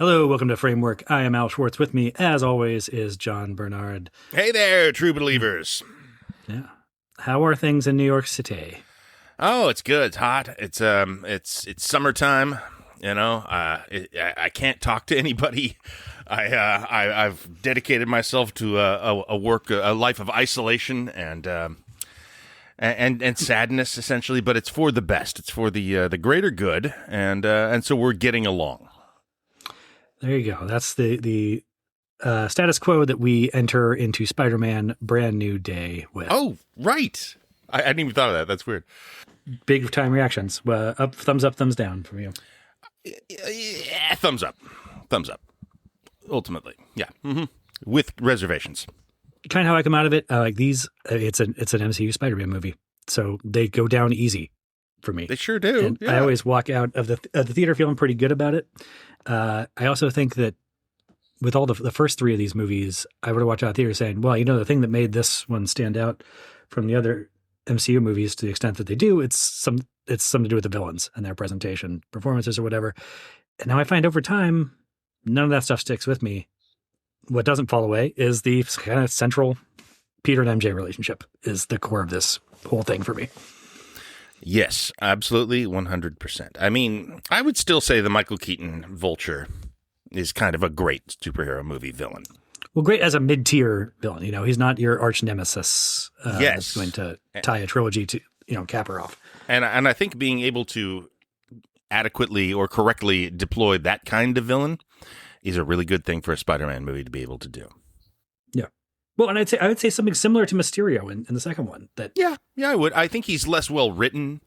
Hello, welcome to Framework. I am Al Schwartz. With me, as always, is John Bernard. Hey there, true believers. Yeah. How are things in New York City? Oh, it's good. It's hot. It's summertime. You know, I can't talk to anybody. I've dedicated myself to a life of isolation and sadness, essentially. But it's for the best. It's for the greater good, and so we're getting along. There you go. That's the status quo that we enter into Spider-Man Brand New Day with. Oh, right. I hadn't even thought of that. That's weird. Big time reactions. Up, thumbs down from you. Yeah, thumbs up. Thumbs up. Ultimately, yeah. Mm-hmm. With reservations. Kind of how I come out of it. Like these, it's an MCU Spider-Man movie, so they go down easy for me. They sure do. And yeah. I always walk out of the theater feeling pretty good about it. I also think that with all the first three of these movies, I would have walked out of the theater saying, well, you know, the thing that made this one stand out from the other MCU movies to the extent that they do, it's something to do with the villains and their presentation, performances or whatever. And now I find over time, none of that stuff sticks with me. What doesn't fall away is the kind of central Peter and MJ relationship is the core of this whole thing for me. Yes, absolutely, 100%. I mean, I would still say the Michael Keaton Vulture is kind of a great superhero movie villain. Well, great as a mid-tier villain. You know, he's not your arch nemesis. Yes, that's going to tie a trilogy to cap her off. And I think being able to adequately or correctly deploy that kind of villain is a really good thing for a Spider-Man movie to be able to do. Yeah. Well, and I would say something similar to Mysterio in the second one. Yeah, I would. I think he's less well written,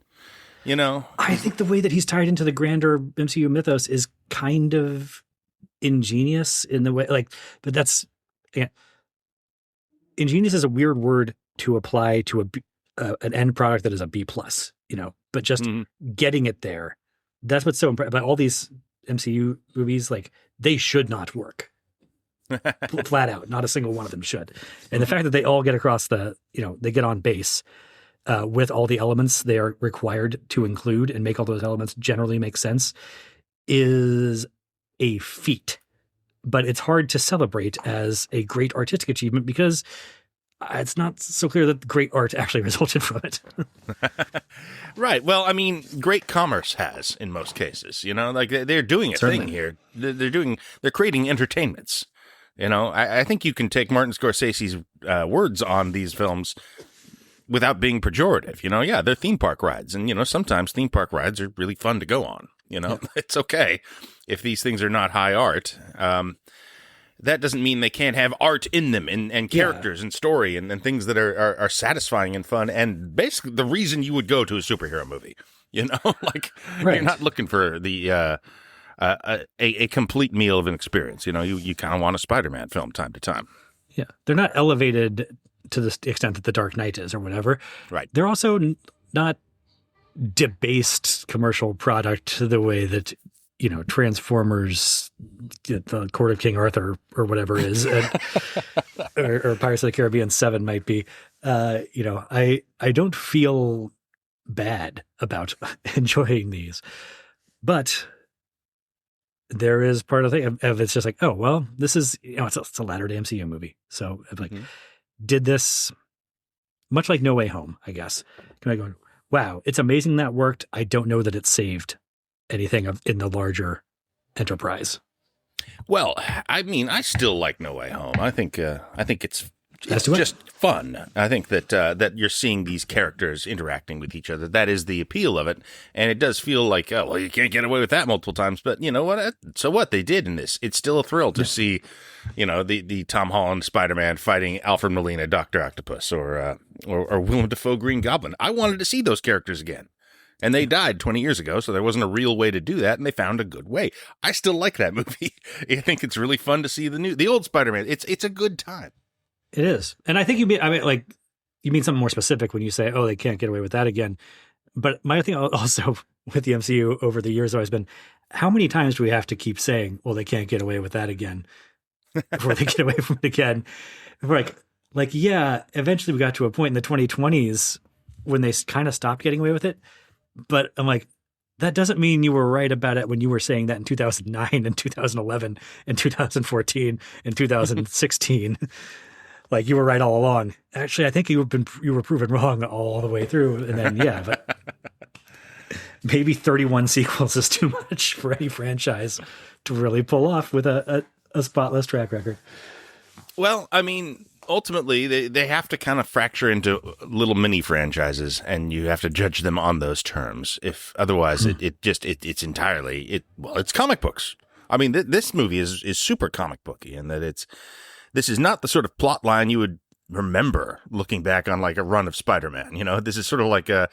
you know. I think the way that he's tied into the grander MCU mythos is kind of ingenious in the way, but that's ingenious is a weird word to apply to an end product that is a B plus, but just getting it there. That's what's so impressive about all these MCU movies. Like, they should not work. Flat out, not a single one of them should. And the fact that they all get across they get on base with all the elements they are required to include and make all those elements generally make sense is a feat. But it's hard to celebrate as a great artistic achievement because it's not so clear that great art actually resulted from it. Right. Well, I mean, great commerce has in most cases, like they're doing a Certainly. thing here. They're creating entertainments. I think you can take Martin Scorsese's words on these films without being pejorative. Yeah, they're theme park rides. And, sometimes theme park rides are really fun to go on. Yeah. It's okay if these things are not high art. That doesn't mean they can't have art in them and characters and story and things that are satisfying and fun. And basically the reason you would go to a superhero movie, right. You're not looking for the a complete meal of an experience. You kind of want a Spider-Man film time to time. Yeah. They're not elevated to the extent that The Dark Knight is or whatever. Right. They're also not debased commercial product the way that, Transformers, the Court of King Arthur or whatever is, or Pirates of the Caribbean 7 might be. I don't feel bad about enjoying these, but there is part of the thing of it's just like, oh, well, this is, it's a latter-day MCU movie. So did this, much like No Way Home, I guess, can I go, wow, it's amazing that worked. I don't know that it saved anything in the larger enterprise. Well, I mean, I still like No Way Home. I think it's just fun. I think that you're seeing these characters interacting with each other. That is the appeal of it. And it does feel like, oh, well, you can't get away with that multiple times. But you know what? So what? They did in this. It's still a thrill to see, the Tom Holland Spider-Man fighting Alfred Molina, Dr. Octopus, or Willem Dafoe Green Goblin. I wanted to see those characters again. And they died 20 years ago, so there wasn't a real way to do that, and they found a good way. I still like that movie. I think it's really fun to see the old Spider-Man. It's a good time. It is. And I think you mean something more specific when you say, oh, they can't get away with that again. But my thing also with the MCU over the years has always been, how many times do we have to keep saying, well, they can't get away with that again before they get away from it again? We're yeah, eventually we got to a point in the 2020s when they kind of stopped getting away with it. But I'm like, that doesn't mean you were right about it when you were saying that in 2009 and 2011 and 2014 and 2016. Like you were right all along. Actually, I think you were proven wrong all the way through. And then, yeah, but maybe 31 sequels is too much for any franchise to really pull off with a spotless track record. Well, I mean, ultimately, they have to kind of fracture into little mini franchises, and you have to judge them on those terms. If otherwise, it's entirely it's comic books. I mean, this movie is super comic booky, in that this is not the sort of plot line you would remember looking back on like a run of Spider-Man. You know, this is sort of like a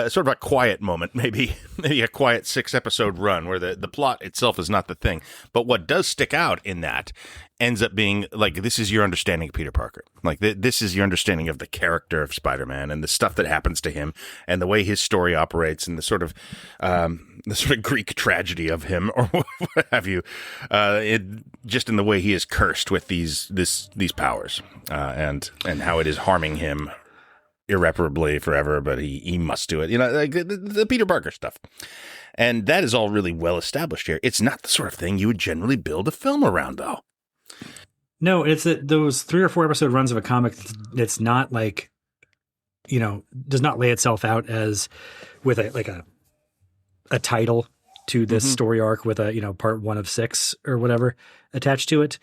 sort of a quiet moment, maybe a quiet 6-episode run where the plot itself is not the thing. But what does stick out in that ends up being like, this is your understanding of Peter Parker. Like this is your understanding of the character of Spider-Man and the stuff that happens to him and the way his story operates and the sort of Greek tragedy of him or what have you, just in the way he is cursed with these powers and how it is harming him irreparably forever, but he must do it. You know, like the Peter Parker stuff. And that is all really well established here. It's not the sort of thing you would generally build a film around, though. No, it's those 3 or 4 episode runs of a comic. It's not like, you know, does not lay itself out as with a title to this story arc with a, you know, part 1 of 6 or whatever attached to it.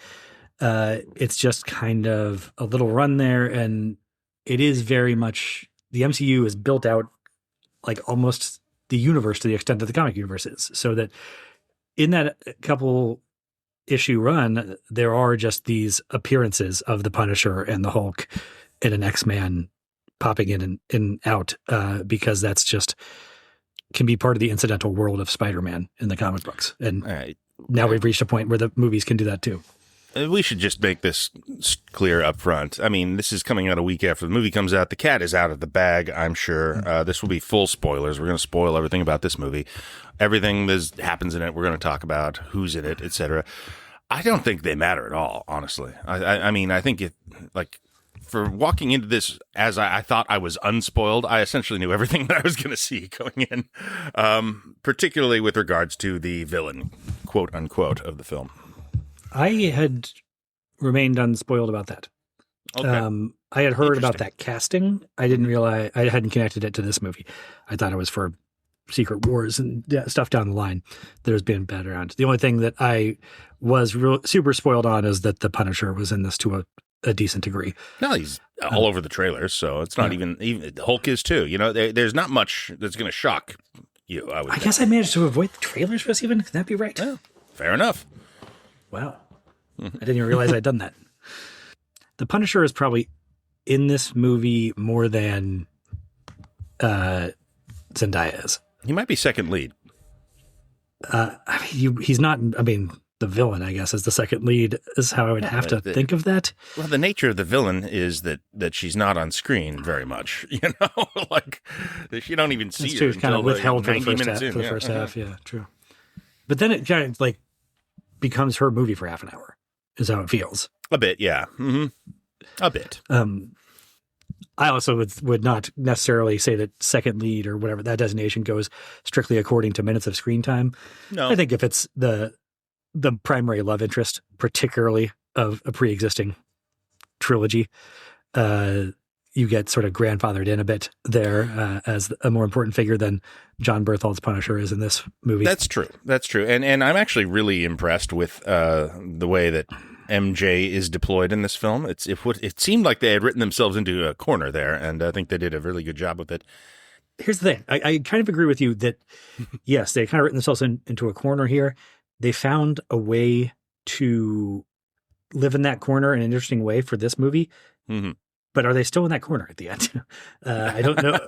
It's just kind of a little run there, and it is very much the MCU is built out like almost the universe to the extent that the comic universe is, so that in that couple issue run, there are just these appearances of the Punisher and the Hulk and an X-Man popping in and out because that's just can be part of the incidental world of Spider-Man in the comic books. And now we've reached a point where the movies can do that too. We should just make this clear up front. I mean, this is coming out a week after the movie comes out. The cat is out of the bag, I'm sure. This will be full spoilers. We're going to spoil everything about this movie. Everything that happens in it, we're going to talk about who's in it, etc. I don't think they matter at all, honestly. I mean, I think for walking into this as I thought I was unspoiled, I essentially knew everything that I was going to see going in, particularly with regards to the villain, quote unquote, of the film. I had remained unspoiled about that. Okay. I had heard about that casting. I didn't realize I hadn't connected it to this movie. I thought it was for Secret Wars and stuff down the line that has been better on. The only thing that I was super spoiled on is that the Punisher was in this to a decent degree. No, he's all over the trailers, so it's not even Hulk is too. You know, there's not much that's going to shock you. I guess I managed to avoid the trailers for this even. Can that be right? Yeah, fair enough. Wow. I didn't even realize I'd done that. The Punisher is probably in this movie more than Zendaya is. He might be second lead. He's not, I mean, the villain, I guess, is the second lead is how I would have to think of that. Well, the nature of the villain is that she's not on screen very much, you know, like you don't even see her. It's kind of withheld for the first half. Yeah, true. But then it kind of like becomes her movie for half an hour is how it feels. A bit. Yeah. Mm-hmm. A bit. I also would not necessarily say that second lead or whatever that designation goes strictly according to minutes of screen time. No, I think if it's the primary love interest, particularly of a pre-existing trilogy, you get sort of grandfathered in a bit there as a more important figure than John Berthold's Punisher is in this movie. That's true. And I'm actually really impressed with the way that MJ is deployed in this film. It seemed like they had written themselves into a corner there, and I think they did a really good job with it. Here's the thing. I kind of agree with you that, yes, they kind of written themselves into a corner here. They found a way to live in that corner in an interesting way for this movie. Mm-hmm. But are they still in that corner at the end? I don't know.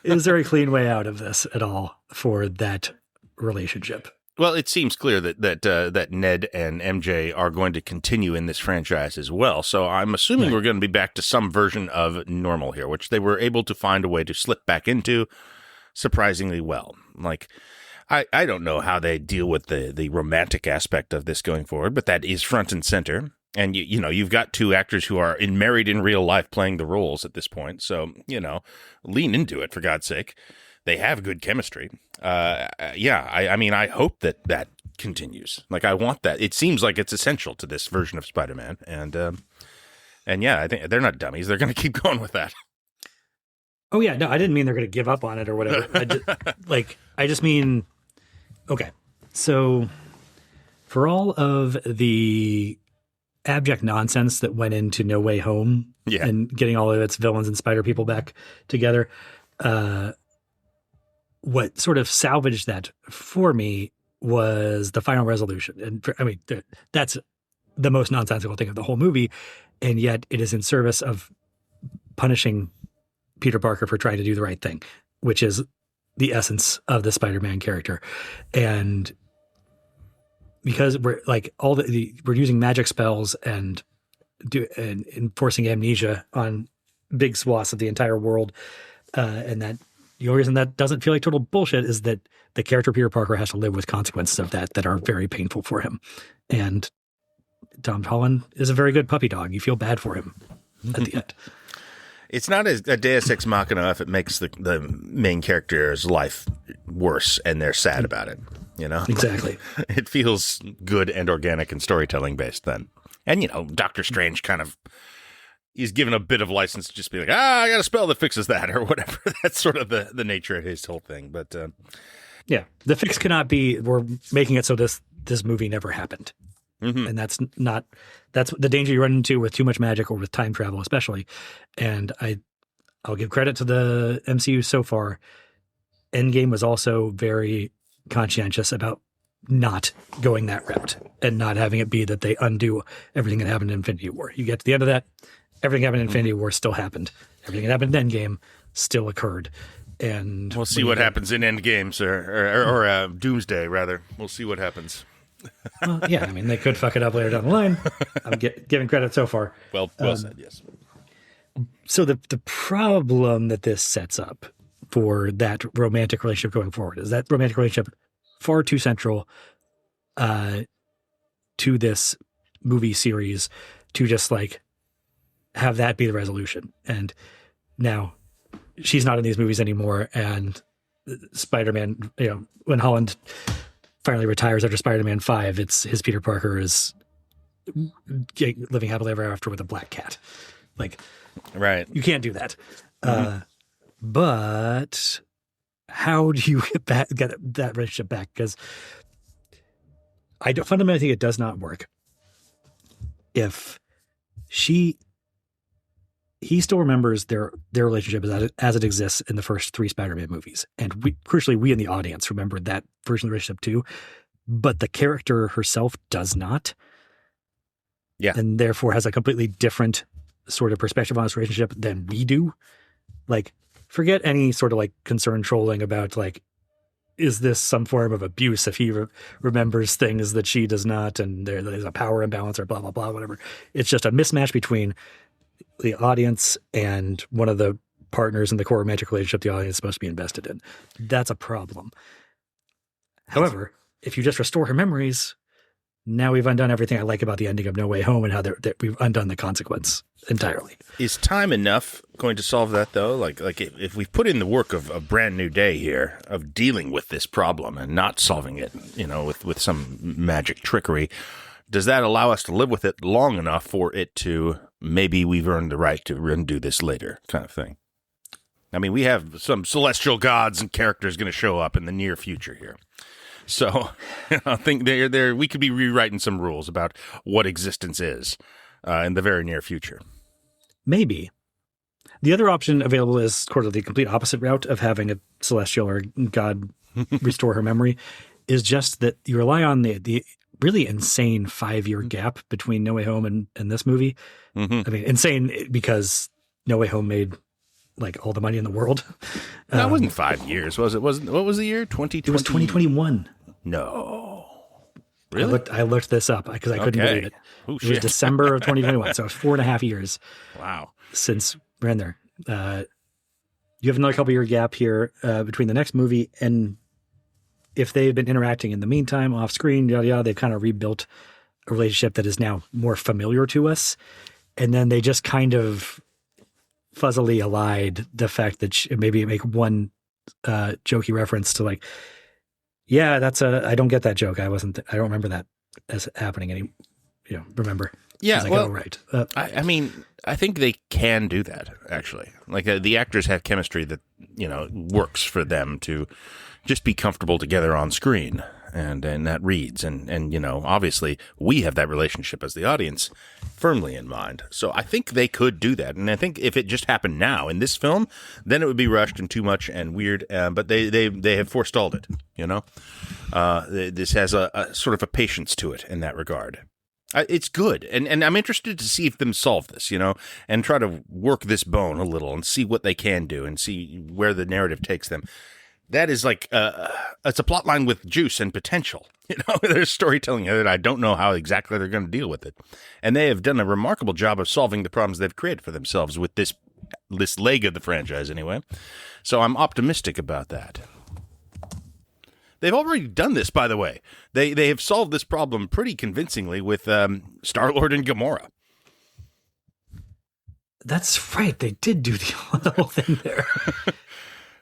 Is there a clean way out of this at all for that relationship? Well, it seems clear that Ned and MJ are going to continue in this franchise as well. So I'm assuming we're going to be back to some version of normal here, which they were able to find a way to slip back into surprisingly well. Like, I don't know how they deal with the romantic aspect of this going forward, but that is front and center. And, you know, you've got two actors who are married in real life playing the roles at this point. So, you know, lean into it, for God's sake. they have good chemistry. I mean, I hope that continues. Like, I want that. It seems like it's essential to this version of Spider-Man, and yeah, I think they're not dummies. They're going to keep going with that. Oh yeah, no, I didn't mean they're going to give up on it or whatever. I just mean, okay, so for all of the abject nonsense that went into No Way Home and getting all of its villains and spider people back together, what sort of salvaged that for me was the final resolution. And I mean, that's the most nonsensical thing of the whole movie, and yet it is in service of punishing Peter Parker for trying to do the right thing, which is the essence of the Spider-Man character. And because we're like we're using magic spells and enforcing amnesia on big swaths of the entire world, and that the only reason that doesn't feel like total bullshit is that the character Peter Parker has to live with consequences of that are very painful for him. And Tom Holland is a very good puppy dog. You feel bad for him at the end. It's not a Deus Ex Machina if it makes the main character's life worse and they're sad about it, you know? Exactly. It feels good and organic and storytelling based then. And, you know, Doctor Strange he's given a bit of license to just be like, I got a spell that fixes that or whatever. That's sort of the nature of his whole thing. But yeah, the fix cannot be we're making it so this movie never happened. Mm-hmm. And that's the danger you run into with too much magic or with time travel, especially. And I'll give credit to the MCU so far. Endgame was also very conscientious about not going that route and not having it be that they undo everything that happened in Infinity War. You get to the end of that, everything happened in Infinity War still happened. Everything that happened in Endgame still occurred. And we'll see what happens in Endgame, sir, or Doomsday, rather. We'll see what happens. Well, yeah, I mean, they could fuck it up later down the line. I'm giving credit so far. Well said, yes. So the problem that this sets up for that romantic relationship going forward is that romantic relationship far too central to this movie series to just like have that be the resolution. And now she's not in these movies anymore, and Spider-Man, you know, when Holland finally retires after Spider-Man 5, it's his Peter Parker is living happily ever after with a black cat. Like, right. You can't do that. Mm-hmm. But how do you get that relationship back? Because I fundamentally think it does not work if he still remembers their relationship as it exists in the first 3 Spider-Man movies. And crucially, we in the audience remember that version of the relationship too, but the character herself does not. Yeah. And therefore has a completely different sort of perspective on this relationship than we do. Like, forget any sort of like concern trolling about like, is this some form of abuse if he remembers things that she does not, and there's a power imbalance or blah, blah, blah, whatever. It's just a mismatch between the audience and one of the partners in the core romantic relationship the audience is supposed to be invested in. That's a problem. However, if you just restore her memories, now we've undone everything I like about the ending of No Way Home and how we've undone the consequence entirely. Is time enough going to solve that, though? Like if we've put in the work of a brand new day here of dealing with this problem and not solving it, you know, with some magic trickery, does that allow us to live with it long enough for it to maybe we've earned the right to undo this later kind of thing? I mean, we have some celestial gods and characters going to show up in the near future here. So I think we could be rewriting some rules about what existence is in the very near future. Maybe. The other option available is sort of the complete opposite route of having a celestial or god restore her memory, is just that you rely on the really insane 5-year gap between No Way Home and this movie. Mm-hmm. I mean, insane because No Way Home made like all the money in the world. That wasn't 5 years, was it? What was the year? 2020? It was 2021. No. Really? I looked this up because I couldn't believe it. Oh, it was December of 2021. So it was 4.5 years. Wow. Since we're in there. You have another couple-year gap here between the next movie, and if they've been interacting in the meantime off screen, yada yada, they've kind of rebuilt a relationship that is now more familiar to us. And then they just kind of fuzzily allied the fact that maybe make one jokey reference to like, yeah, I don't get that joke. I don't remember that as happening any, remember. Yeah, like, well, oh, right. I mean, I think they can do that, actually. Like, the actors have chemistry that, works for them to just be comfortable together on screen, and that reads. And obviously, we have that relationship as the audience firmly in mind. So I think they could do that. And I think if it just happened now in this film, then it would be rushed and too much and weird. But they have forestalled it, This has a sort of a patience to it in that regard. It's good, and I'm interested to see if them solve this, and try to work this bone a little and see what they can do and see where the narrative takes them. That is like it's a plot line with juice and potential. There's storytelling that I don't know how exactly they're going to deal with it, and they have done a remarkable job of solving the problems they've created for themselves with this leg of the franchise, anyway. So I'm optimistic about that. They've already done this, by the way. They have solved this problem pretty convincingly with Star-Lord and Gamora. That's right. They did do the whole thing there.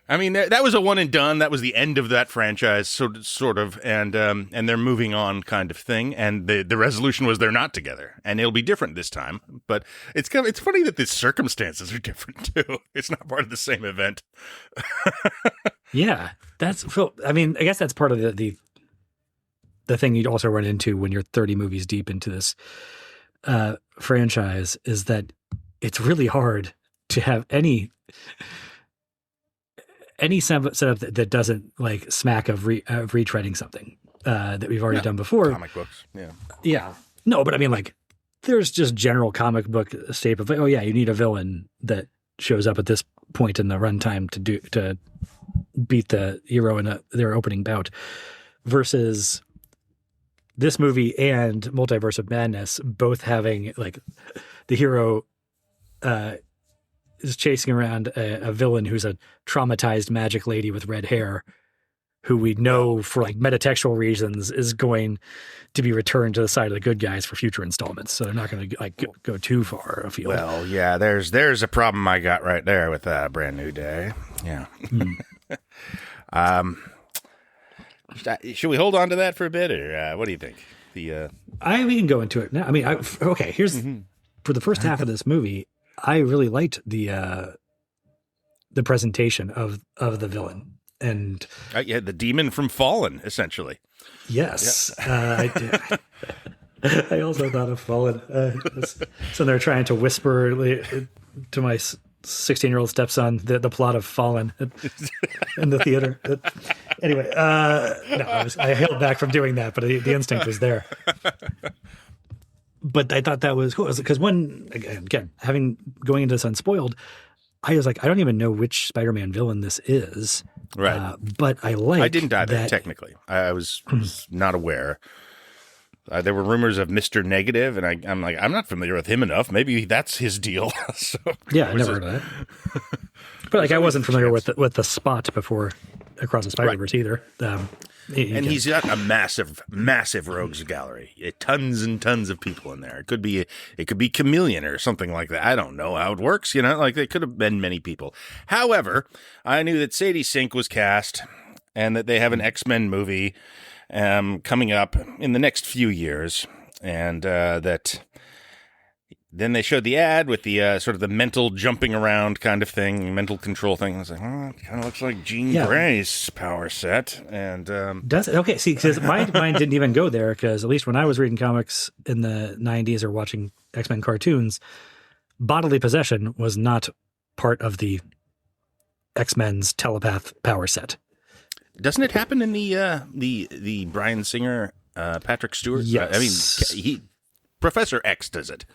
I mean, that was a one and done. That was the end of that franchise, sort of, and they're moving on, kind of thing. And the resolution was they're not together, and it'll be different this time. But it's funny that the circumstances are different too. It's not part of the same event. Yeah, I mean, I guess that's part of the thing you'd also run into when you're 30 movies deep into this franchise is that it's really hard to have any setup that doesn't like smack of retreading something that we've already done before. Comic books, yeah. Yeah. No, but I mean, like, there's just general comic book staple of like, oh yeah, you need a villain that shows up at this point in the runtime to beat the hero in their opening bout, versus this movie and Multiverse of Madness both having like the hero is chasing around a villain who's a traumatized magic lady with red hair who we know for like metatextual reasons is going to be returned to the side of the good guys for future installments. So they're not going to like go too far afield. Well, yeah, there's a problem I got right there with Brand New Day. Yeah. Should we hold on to that for a bit, or what do you think? We can go into it now. I mean, here's for the first half of this movie, I really liked the presentation of the villain. And the demon from Fallen, essentially. Yes, yeah. I did. I also thought of Fallen. So they're trying to whisper to my 16-year-old stepson the plot of Fallen in the theater. Anyway, no, I held back from doing that, but the instinct was there. But I thought that was cool because again, going into this unspoiled, I was like, I don't even know which Spider-Man villain this is. Right. But I didn't either, technically. I was not aware. There were rumors of Mr. Negative, and I'm like, I'm not familiar with him enough. Maybe that's his deal. So, yeah, I never heard of that. But like, I wasn't familiar with the Spot before Across the Spider-Verse either. And he's got a massive rogues gallery. Tons and tons of people in there. It could be Chameleon or something like that. I don't know how it works. Like it could have been many people. However, I knew that Sadie Sink was cast, and that they have an X-Men movie coming up in the next few years, and that. Then they showed the ad with the sort of the mental jumping around kind of thing, mental control thing. I was like, it kind of looks like Jean Grey's power set. And does it? Okay, see, because my mind didn't even go there, because at least when I was reading comics in the 90s or watching X-Men cartoons, bodily possession was not part of the X-Men's telepath power set. Doesn't it happen in the Bryan Singer, Patrick Stewart? Yes. Professor X does it.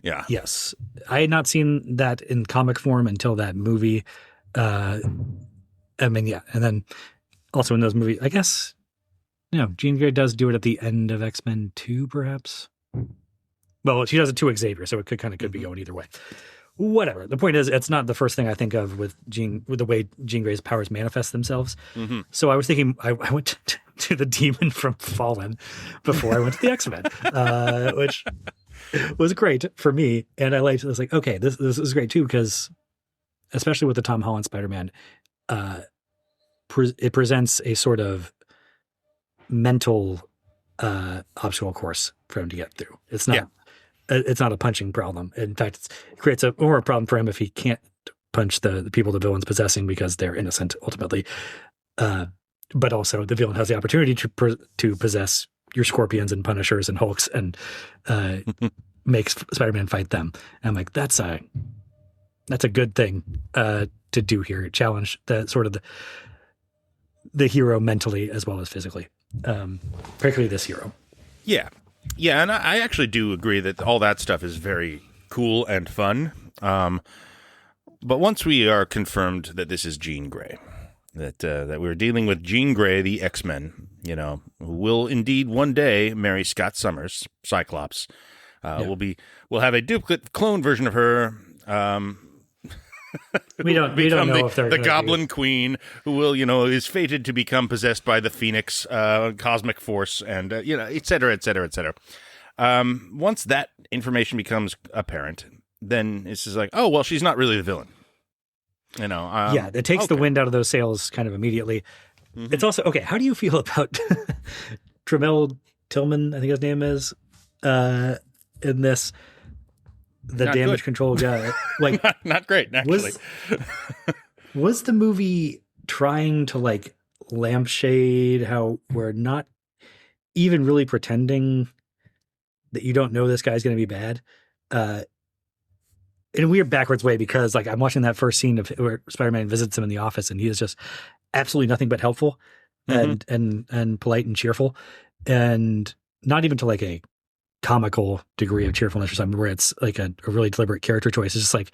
Yeah. Yes. I had not seen that in comic form until that movie. I mean, yeah. And then also in those movies, I guess, Jean Grey does do it at the end of X-Men 2, perhaps. Well, she does it to Xavier, so it could be going either way. Whatever. The point is, it's not the first thing I think of with the way Jean Grey's powers manifest themselves. Mm-hmm. So I was thinking, I went to the demon from Fallen before I went to the X-Men, which was great for me. And I was like, okay, this is great too, because especially with the Tom Holland Spider-Man, it presents a sort of mental obstacle course for him to get through. It's not a punching problem. In fact, it creates a more problem for him if he can't punch the people the villain's possessing because they're innocent ultimately. But also the villain has the opportunity to possess your Scorpions and Punishers and Hulks and makes Spider-Man fight them. And I'm like, that's a good thing to do here. Challenge the sort of the hero mentally as well as physically, particularly this hero. Yeah. Yeah, and I actually do agree that all that stuff is very cool and fun. But once we are confirmed that this is Jean Grey, that we're dealing with Jean Grey, the X-Men, who will indeed one day marry Scott Summers, Cyclops. We'll have a duplicate clone version of her. We don't know if they're the Goblin Queen, who will, is fated to become possessed by the Phoenix cosmic force, and et cetera, et cetera, et cetera. Once that information becomes apparent, then it's just like, oh well, she's not really the villain. It takes the wind out of those sails kind of immediately. Mm-hmm. It's also okay. How do you feel about Tremel Tillman? I think his name is in this. The not damage good. Control guy, like not great. Actually, was the movie trying to like lampshade how we're not even really pretending that you don't know this guy's going to be bad, in a weird backwards way? Because like I'm watching that first scene of where Spider-Man visits him in the office, and he is just absolutely nothing but helpful and polite and cheerful, and not even to like a comical degree of cheerfulness or something where it's like a really deliberate character choice. It's just like,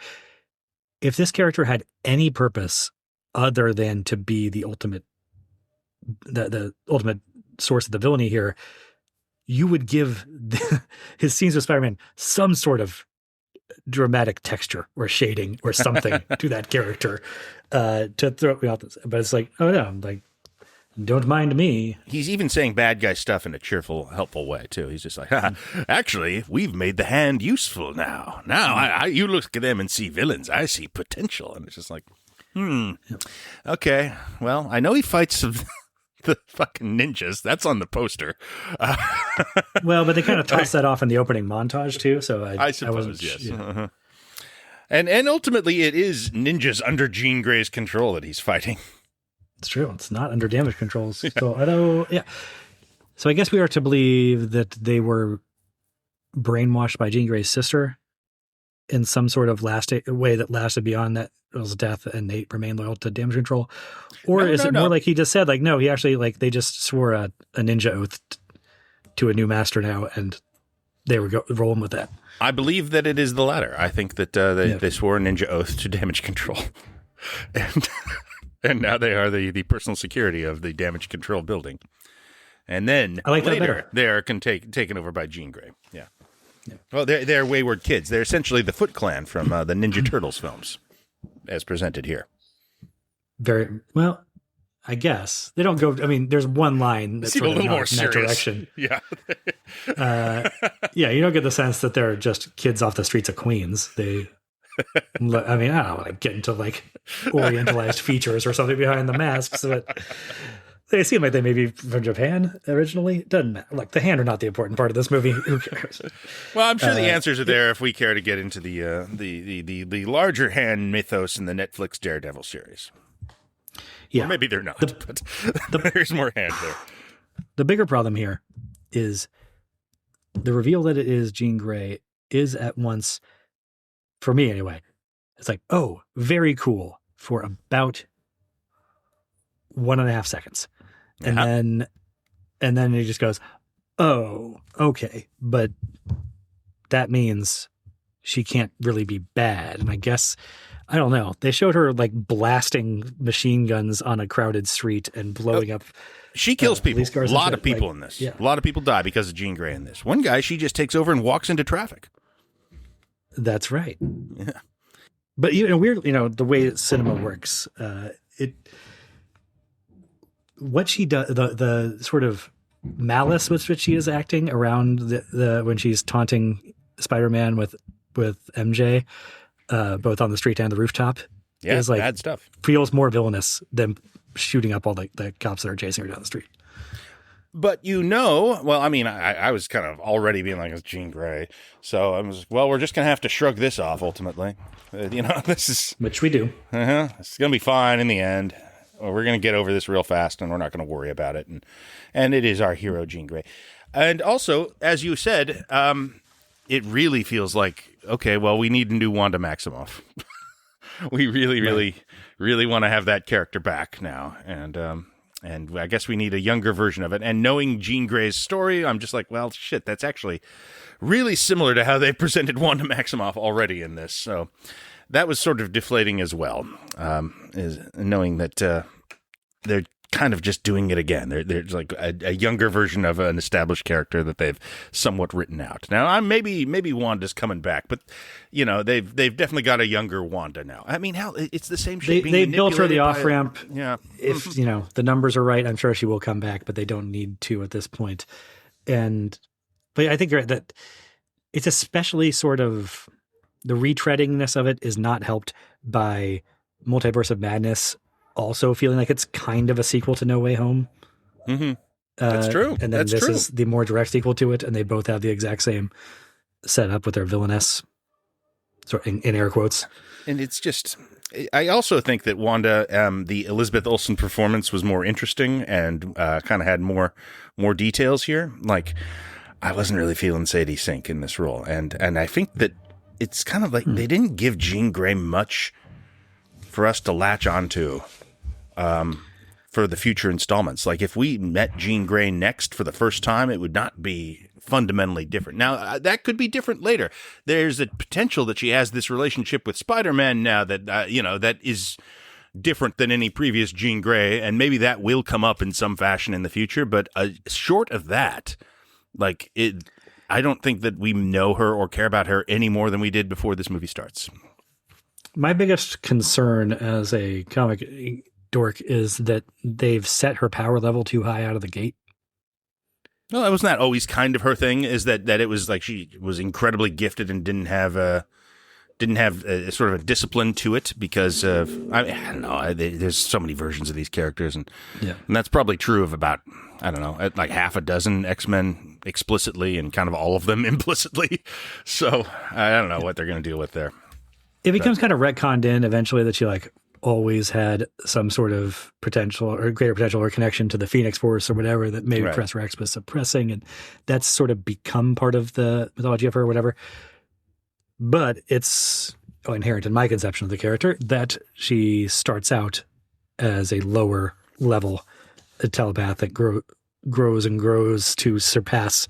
if this character had any purpose other than to be the ultimate source of the villainy here, you would give his scenes with Spider-Man some sort of dramatic texture or shading or something to that character to throw me out this. But it's like, oh no, like, don't mind me. He's even saying bad guy stuff in a cheerful, helpful way, too. He's just like, actually, we've made the hand useful now. Now, you look at them and see villains. I see potential. And it's just like, okay. Well, I know he fights the fucking ninjas. That's on the poster. Well, but they kind of toss that off in the opening montage, too. So I suppose, yes. Yeah. Uh-huh. And ultimately, it is ninjas under Jean Grey's control that he's fighting. It's true. It's not under damage controls. So So I guess we are to believe that they were brainwashed by Jean Grey's sister in some sort of way that lasted beyond that was death, and they remained loyal to damage control. Or is it more like he just said, like, no, he actually, like, they just swore a ninja oath to a new master now, and they were rolling with that. I believe that it is the latter. I think that they swore a ninja oath to damage control. And now they are the personal security of the damage control building. And then later they are taken over by Jean Grey. Yeah. Well, they're wayward kids. They're essentially the Foot Clan from the Ninja Turtles films, as presented here. Very well, I guess they don't go. I mean, there's one line that's sort of more in serious. that direction. Yeah. You don't get the sense that they're just kids off the streets of Queens. I mean, I don't want to get into like orientalized features or something behind the masks, but they seem like they may be from Japan originally. It doesn't matter. Like, the hand are not the important part of this movie. Who cares? Well, I'm sure the answers are there if we care to get into the larger hand mythos in the Netflix Daredevil series. Yeah, or maybe they're not, but there's more hand there. The bigger problem here is the reveal that it is Jean Grey is at once, for me anyway, it's like, oh, very cool for about 1.5 seconds. And then he just goes, oh, okay. But that means she can't really be bad. And I guess, I don't know. They showed her like blasting machine guns on a crowded street and blowing up. She kills people. A lot of people like, in this. Yeah. A lot of people die because of Jean Grey in this. One guy, she just takes over and walks into traffic. That's right. Yeah. But weird, the way cinema works, what she does, the sort of malice with which she is acting around the when she's taunting Spider-Man with MJ, both on the street and the rooftop, is like bad stuff. Feels more villainous than shooting up all the cops that are chasing her down the street. But well, I mean, I was kind of already being like, it's Jean Grey. So I was, well, we're just going to have to shrug this off ultimately. This is... Which we do. It's going to be fine in the end. We're going to get over this real fast, and we're not going to worry about it. And it is our hero, Jean Grey. And also, as you said, it really feels like, okay, well, we need a new Wanda Maximoff. We really want to have that character back now. And I guess we need a younger version of it. And knowing Jean Grey's story, I'm just like, well, shit, that's actually really similar to how they presented Wanda Maximoff already in this. So that was sort of deflating as well, is knowing that they're kind of just doing it again. There's like a younger version of an established character that they've somewhat written out. Now, maybe Wanda's coming back, but they've definitely got a younger Wanda now. I mean, hell, it's the same shit. They built her the off ramp. Yeah, if the numbers are right, I'm sure she will come back, but they don't need to at this point. But I think you're right that it's especially sort of the retreadingness of it is not helped by Multiverse of Madness also feeling like it's kind of a sequel to No Way Home. Mm-hmm. That's true. And then this is the more direct sequel to it, and they both have the exact same setup with their villainess, sort in air quotes. And it's just, I also think that Wanda, the Elizabeth Olsen performance was more interesting and kind of had more details here. Like, I wasn't really feeling Sadie Sink in this role, and I think that it's kind of like they didn't give Jean Grey much for us to latch onto. For the future installments. Like if we met Jean Grey next for the first time, it would not be fundamentally different. Now, that could be different later. There's a potential that she has this relationship with Spider-Man now that, that is different than any previous Jean Grey, and maybe that will come up in some fashion in the future. But short of that, I don't think that we know her or care about her any more than we did before this movie starts. My biggest concern as a comic dork is that they've set her power level too high out of the gate. Well, that wasn't that always kind of her thing, is that it was like she was incredibly gifted and didn't have a sort of a discipline to it because of, I don't know, there's so many versions of these characters, and that's probably true of about, I don't know, like half a dozen X-Men explicitly and kind of all of them implicitly. So I don't know what they're going to deal with there. It becomes kind of retconned in eventually that she always had some sort of potential or greater potential or connection to the Phoenix Force or whatever that maybe Professor X was suppressing, and that's sort of become part of the mythology of her or whatever. But it's inherent in my conception of the character that she starts out as a lower level telepath that grows and grows to surpass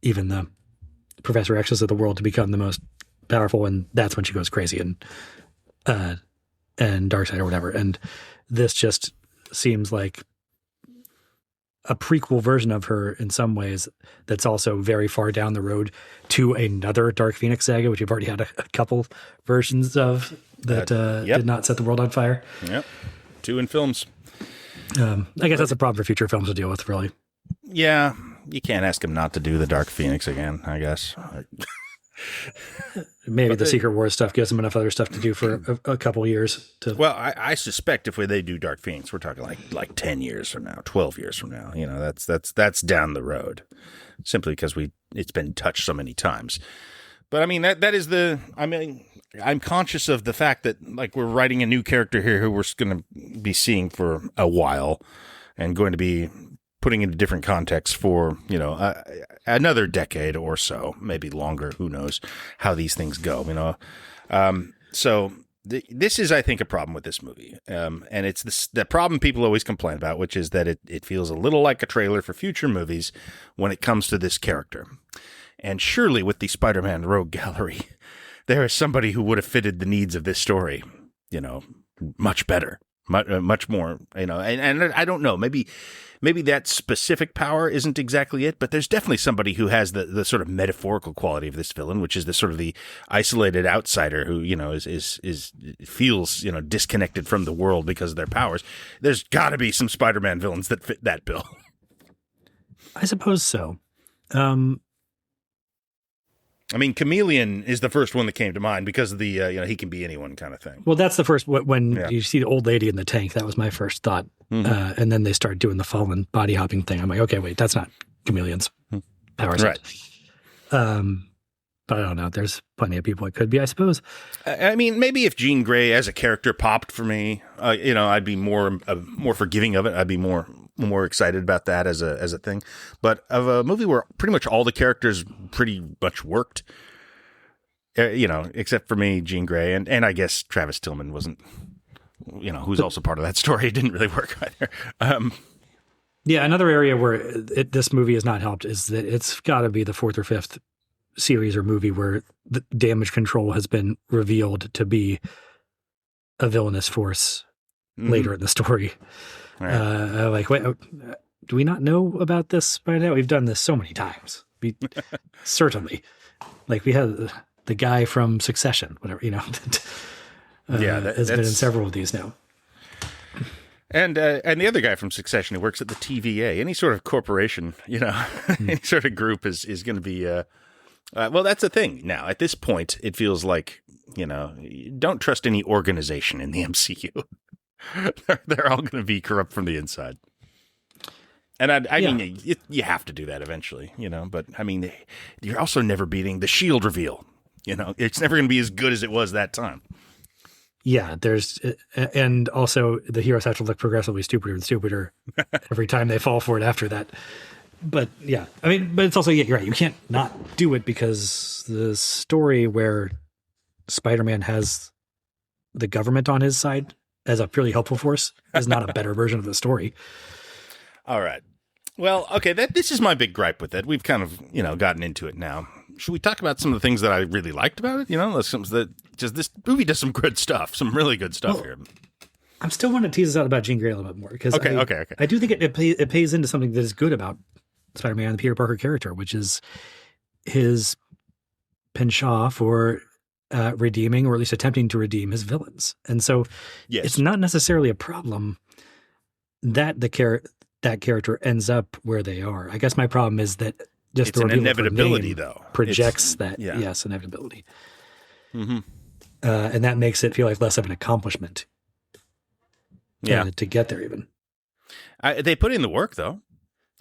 even the Professor X's of the world to become the most powerful, and that's when she goes crazy and Darkseid or whatever. And this just seems like a prequel version of her in some ways that's also very far down the road to another Dark Phoenix saga, which we've already had a couple versions of that did not set the world on fire. Yep. 2 in films. I guess that's a problem for future films to deal with, really. Yeah. You can't ask him not to do the Dark Phoenix again, I guess. Maybe the Secret Wars stuff gives them enough other stuff to do for a couple years. Well, I suspect if they do Dark Phoenix, we're talking like 10 years from now, 12 years from now. That's down the road, simply because it's been touched so many times. But I mean, that is I'm conscious of the fact that we're writing a new character here who we're going to be seeing for a while and going to be putting into different contexts for, another decade or so, maybe longer. Who knows how these things go, So this is, I think, a problem with this movie. And it's the problem people always complain about, which is that it feels a little like a trailer for future movies when it comes to this character. And surely with the Spider-Man Rogue Gallery, there is somebody who would have fitted the needs of this story, much better, much more, and I don't know, maybe that specific power isn't exactly it, but there's definitely somebody who has the sort of metaphorical quality of this villain, which is the sort of the isolated outsider who, feels, disconnected from the world because of their powers. There's got to be some Spider-Man villains that fit that bill. I suppose so. I mean, Chameleon is the first one that came to mind because of the, he can be anyone kind of thing. Well, that's the first, when you see the old lady in the tank, that was my first thought And then they start doing the fallen body hopping thing. I'm like, okay, wait, that's not chameleons. Powers. Right. But I don't know. There's plenty of people it could be, I suppose. I mean, maybe if Jean Grey as a character popped for me, I'd be more forgiving of it. I'd be more excited about that as a thing. But of a movie where pretty much all the characters pretty much worked, except for me, Jean Grey, and I guess Travis Tillman wasn't, who's also part of that story. It didn't really work either. Yeah, another area where this movie has not helped is that it's got to be the fourth or fifth series or movie where the damage control has been revealed to be a villainous force later in the story. Right. Wait, do we not know about this by now? We've done this so many times. Certainly. Like we had the guy from Succession, whatever, has been in several of these now. And the other guy from Succession who works at the TVA, any sort of corporation, any sort of group is going to be, well, that's the thing. Now, at this point, it feels like, don't trust any organization in the MCU. They're all going to be corrupt from the inside. And I mean, you have to do that eventually, but I mean, you're also never beating the S.H.I.E.L.D. reveal. It's never going to be as good as it was that time. Yeah, and also the heroes have to look progressively stupider and stupider every time they fall for it after that. But yeah, I mean, but it's also, you're right. You can't not do it because the story where Spider-Man has the government on his side as a purely helpful force is not a better version of the story. All right. Well, okay, this is my big gripe with it. We've kind of, gotten into it now. Should we talk about some of the things that I really liked about it? This movie does some good stuff, some really good stuff here. I'm still wanting to tease this out about Jean Grey a little bit more because okay. I do think it pays into something that is good about Spider-Man and the Peter Parker character, which is his penchant for redeeming, or at least attempting to redeem, his villains. And so it's not necessarily a problem that that character ends up where they are. I guess my problem is that just it's the an inevitability, though. Projects yes, inevitability. Mm-hmm. And that makes it feel like less of an accomplishment. To get there even. They put in the work, though.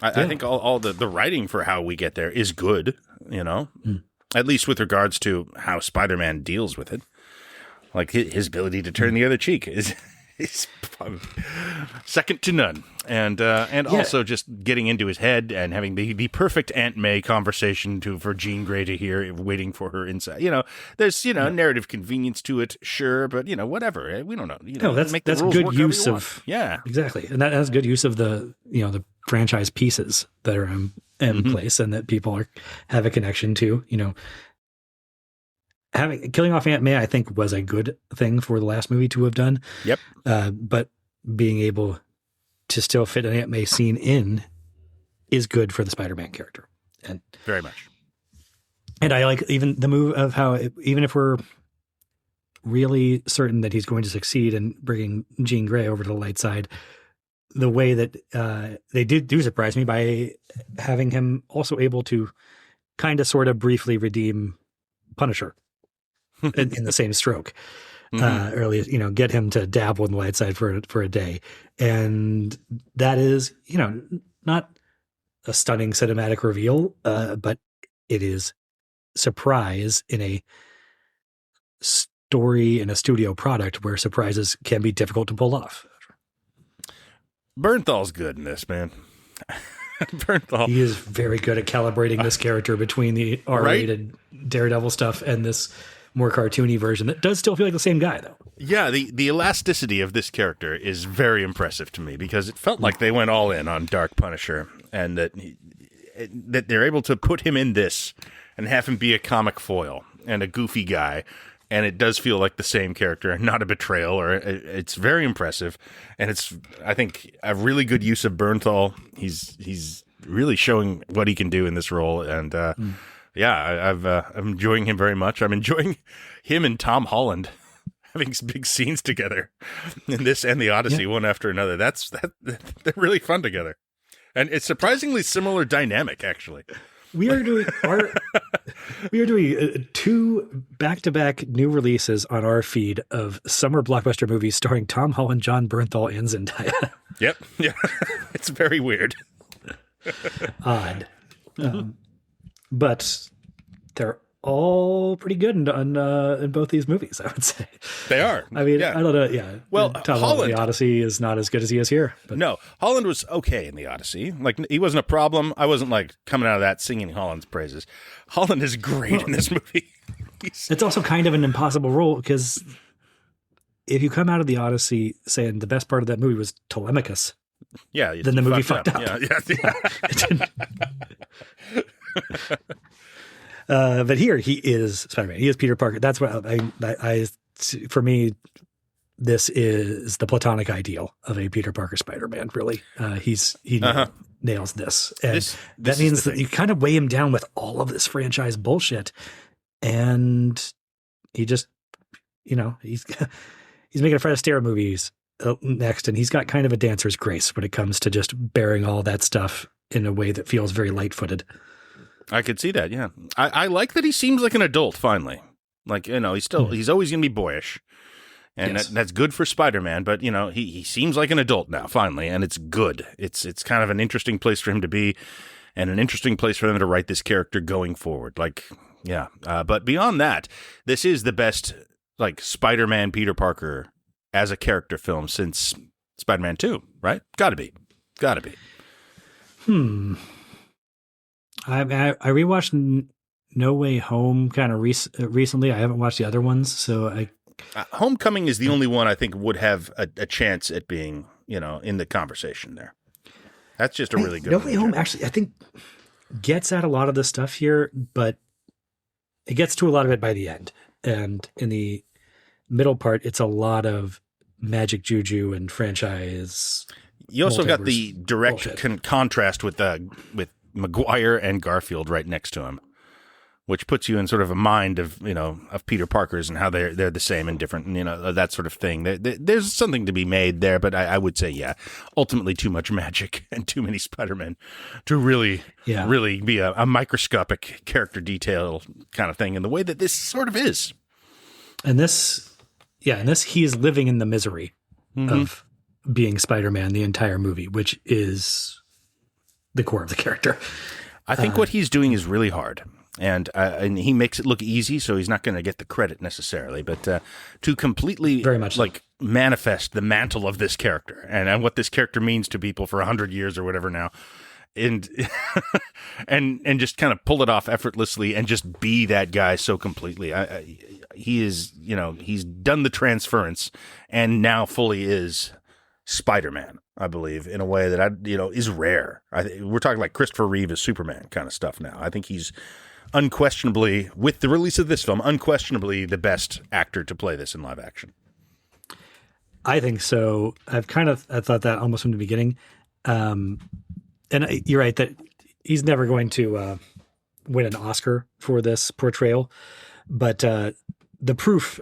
I think all the writing for how we get there is good, at least with regards to how Spider-Man deals with it. Like his ability to turn the other cheek is second to none. And also just getting into his head and having the perfect Aunt May conversation for Jean Grey to hear, waiting for her inside. There's, narrative convenience to it, sure, but, whatever. We don't know. That's good use of, exactly. And that has good use of the franchise pieces that are in place and that people have a connection to, killing off Aunt May, I think, was a good thing for the last movie to have done. Yep. But being able to still fit an Aunt May scene in is good for the Spider-Man character. And very much. And I like even the move of how, even if we're really certain that he's going to succeed in bringing Jean Grey over to the light side, the way that they do surprise me by having him also able to kind of sort of briefly redeem Punisher in the same stroke. Early, get him to dabble in the light side for a day. And that is, not a stunning cinematic reveal, but it is surprise in a story in a studio product where surprises can be difficult to pull off. Bernthal's good in this, man. Bernthal. He is very good at calibrating this character between the R-rated Daredevil stuff and this more cartoony version that does still feel like the same guy, though. Yeah, the elasticity of this character is very impressive to me because it felt like they went all in on Dark Punisher, and that they're able to put him in this and have him be a comic foil and a goofy guy, and it does feel like the same character and not a betrayal. Or it's very impressive, and it's, I think, a really good use of Bernthal. He's really showing what he can do in this role, and I'm enjoying him very much. I'm enjoying him and Tom Holland having some big scenes together in this and the Odyssey, one after another. They're really fun together, and it's surprisingly similar dynamic, actually. We are doing two back-to-back new releases on our feed of summer blockbuster movies starring Tom Holland, John Bernthal, and Zendaya. Yep. Yeah. It's very weird. Odd. But they're all pretty good in both these movies, I would say. They are. I mean, yeah. I don't know. Yeah. Well, Tom Holland, in the Odyssey is not as good as he is here. But. No, Holland was okay in the Odyssey. Like, he wasn't a problem. I wasn't like coming out of that singing Holland's praises. Holland is great in this movie. It's also kind of an impossible role because if you come out of the Odyssey saying the best part of that movie was Telemachus, yeah, then the movie fucked up. Yeah. But here he is Spider-Man. He is Peter Parker. That's what I for me, this is the platonic ideal of a Peter Parker Spider-Man. Really, he nails this, and that means that you kind of weigh him down with all of this franchise bullshit, and he just, he's making a Fred Astaire movies next, and he's got kind of a dancer's grace when it comes to just bearing all that stuff in a way that feels very light-footed. I could see that, yeah. I like that he seems like an adult, finally. Like, he's always going to be boyish. And yes. that's good for Spider-Man, but, he seems like an adult now, finally, and it's good. It's kind of an interesting place for him to be, and an interesting place for them to write this character going forward. Like, yeah. But beyond that, this is the best, like, Spider-Man Peter Parker as a character film since Spider-Man 2, right? Gotta be. I rewatched No Way Home kind of recently. I haven't watched the other ones, so Homecoming is the only one I think would have a chance at being, in the conversation there. That's just a really good No one. Way Home actually, I think, gets at a lot of the stuff here, but it gets to a lot of it by the end. And in the middle part, it's a lot of magic juju and franchise. You also got the direct contrast with Maguire and Garfield right next to him, which puts you in sort of a mind of Peter Parker's and how they're the same and different, and that sort of thing. There's something to be made there, but I would say, yeah, ultimately too much magic and too many Spider-Men to really be a microscopic character detail kind of thing in the way that this sort of is. And this he is living in the misery of being Spider-Man the entire movie, which is the core of the character. I think what he's doing is really hard. And he makes it look easy, so he's not going to get the credit necessarily. But to completely very much manifest the mantle of this character and what this character means to people for 100 years or whatever now, and and just kind of pull it off effortlessly and just be that guy so completely. He is, he's done the transference and now fully is Spider-Man, I believe, in a way that is rare. We're talking like Christopher Reeve as Superman kind of stuff now. I think he's unquestionably, with the release of this film, unquestionably the best actor to play this in live action. I think so. I thought that almost from the beginning. And you're right that he's never going to win an Oscar for this portrayal. But the proof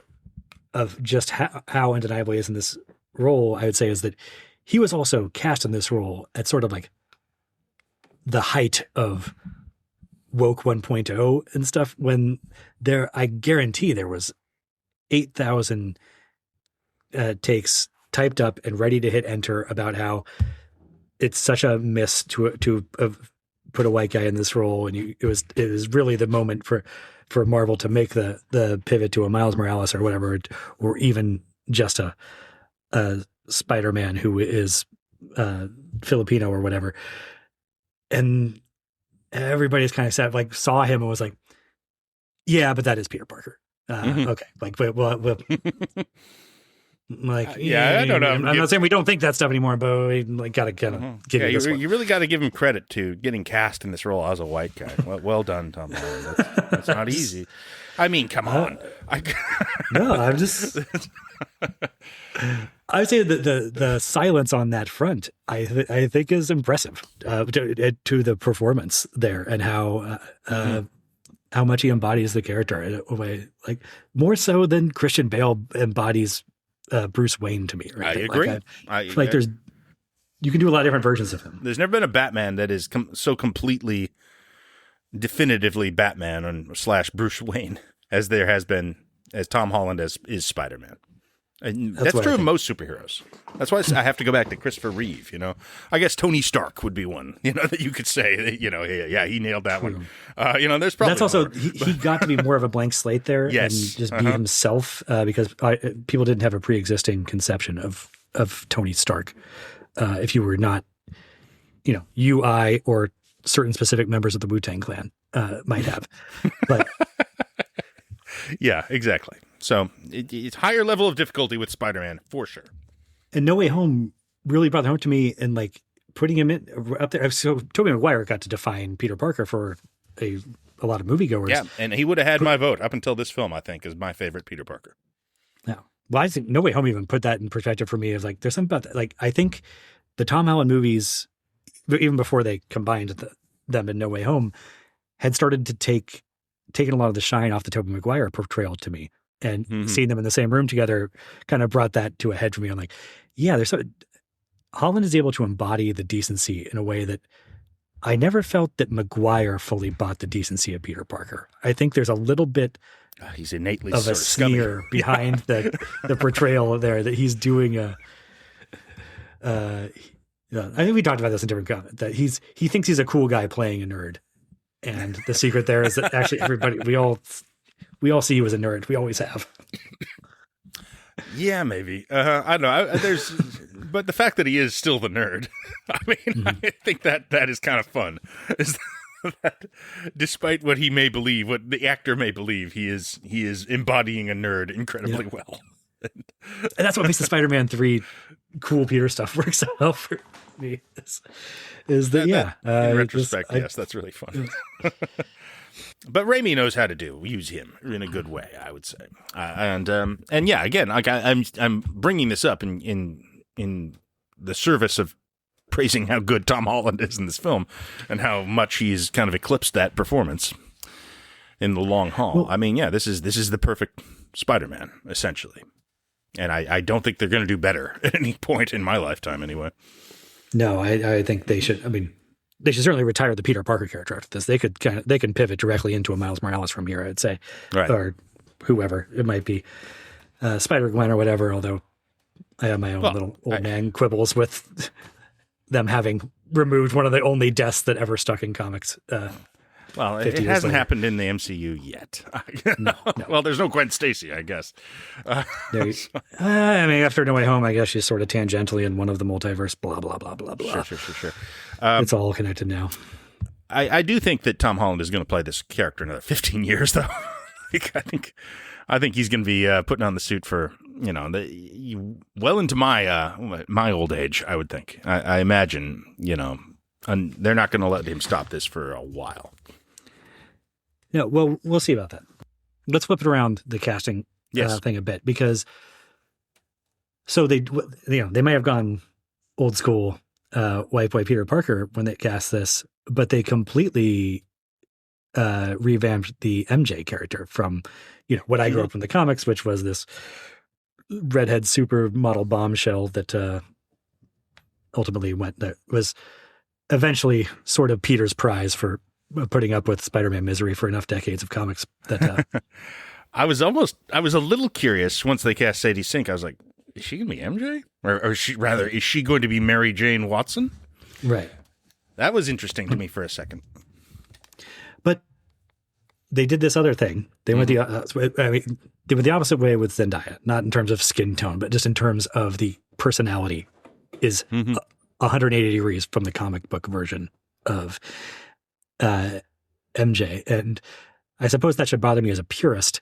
of just how undeniable he is in this role, I would say, is that he was also cast in this role at sort of like the height of woke 1.0 and stuff, when I guarantee there was 8,000 takes typed up and ready to hit enter about how it's such a miss to put a white guy in this role. And it was really the moment for Marvel to make the pivot to a Miles Morales or whatever, or even just a Spider-Man who is Filipino or whatever. And everybody's kind of sad, like saw him and was like, yeah, but that is Peter Parker. Okay. Like, well, like, I don't know. I'm not saying we don't think that stuff anymore, but we gotta kind of give you this one. You really got to give him credit to getting cast in this role as a white guy. Well done, Tom Holland. That's not easy. I mean, come on. No, I'm just. I would say that the silence on that front, I think, is impressive to the performance there, and how much he embodies the character in a way, like more so than Christian Bale embodies Bruce Wayne to me. Right? I agree. Like you can do a lot of different versions of him. There's never been a Batman that is so completely definitively Batman and / Bruce Wayne as there has been as Tom Holland is Spider-Man. And that's true of most superheroes. That's why I have to go back to Christopher Reeve. I guess Tony Stark would be one. That you could say. Yeah, he nailed that one. There's probably that's also more, he got to be more of a blank slate there, yes, and just be himself because people didn't have a pre-existing conception of Tony Stark. If you were not, you, I, or certain specific members of the Wu-Tang Clan might have, but yeah, exactly. So it's higher level of difficulty with Spider-Man for sure. And No Way Home really brought it home to me, and like putting him in up there. So Tobey Maguire got to define Peter Parker for a lot of moviegoers. Yeah, and he would have had my vote up until this film. I think is my favorite Peter Parker. Yeah, well, I think No Way Home even put that in perspective for me. Of like, there's something about that. Like, I think the Tom Holland movies, even before they combined them in No Way Home, had started to taken a lot of the shine off the Tobey Maguire portrayal to me. And seeing them in the same room together kind of brought that to a head for me. I'm like, yeah, Holland is able to embody the decency in a way that I never felt that Maguire fully bought the decency of Peter Parker. I think there's a little bit he's innately of a sneer behind the portrayal there that he's doing I think we talked about this in different comments, that he thinks he's a cool guy playing a nerd. And the secret there is that actually everybody, we all see you as a nerd. We always have. Yeah, maybe. I don't know. But the fact that he is still the nerd, I mean, I think that is kind of fun. Is that despite what he may believe, what the actor may believe, he is embodying a nerd incredibly well. And that's what makes the Spider-Man 3 cool Peter stuff work so well for me. Is that in retrospect, yes, that's really fun. But Raimi knows how to use him in a good way, I would say. And yeah, again, like I'm bringing this up in the service of praising how good Tom Holland is in this film and how much he's kind of eclipsed that performance in the long haul. Well, I mean, yeah, this is the perfect Spider-Man essentially, and I don't think they're going to do better at any point in my lifetime, anyway. No, I think they should. I mean, they should certainly retire the Peter Parker character after this. They can pivot directly into a Miles Morales from here, I'd say, right. Or whoever it might be, Spider-Gwen or whatever. Although I have my own little old man quibbles with them having removed one of the only deaths that ever stuck in comics. Well, it hasn't happened in the MCU yet. No. Well, there's no Gwen Stacy, I guess. I mean, after No Way Home, I guess she's sort of tangentially in one of the multiverse, blah, blah, blah, blah, blah. Sure. It's all connected now. I do think that Tom Holland is going to play this character another 15 years, though. I think he's going to be putting on the suit for, well into my old age, I would think. I imagine, and they're not going to let him stop this for a while. Yeah, well, we'll see about that. Let's flip it around the casting thing a bit, because they may have gone old school white boy Peter Parker when they cast this, but they completely revamped the MJ character from what I grew up in the comics, which was this redhead supermodel bombshell that ultimately was eventually sort of Peter's prize for putting up with Spider-Man misery for enough decades of comics that I was a little curious once they cast Sadie Sink. I was like, is she going to be MJ? Or is she going to be Mary Jane Watson? Right. That was interesting to me for a second. But they did this other thing. They went they went the opposite way with Zendaya, not in terms of skin tone, but just in terms of the personality is 180 degrees from the comic book version of MJ. And I suppose that should bother me as a purist,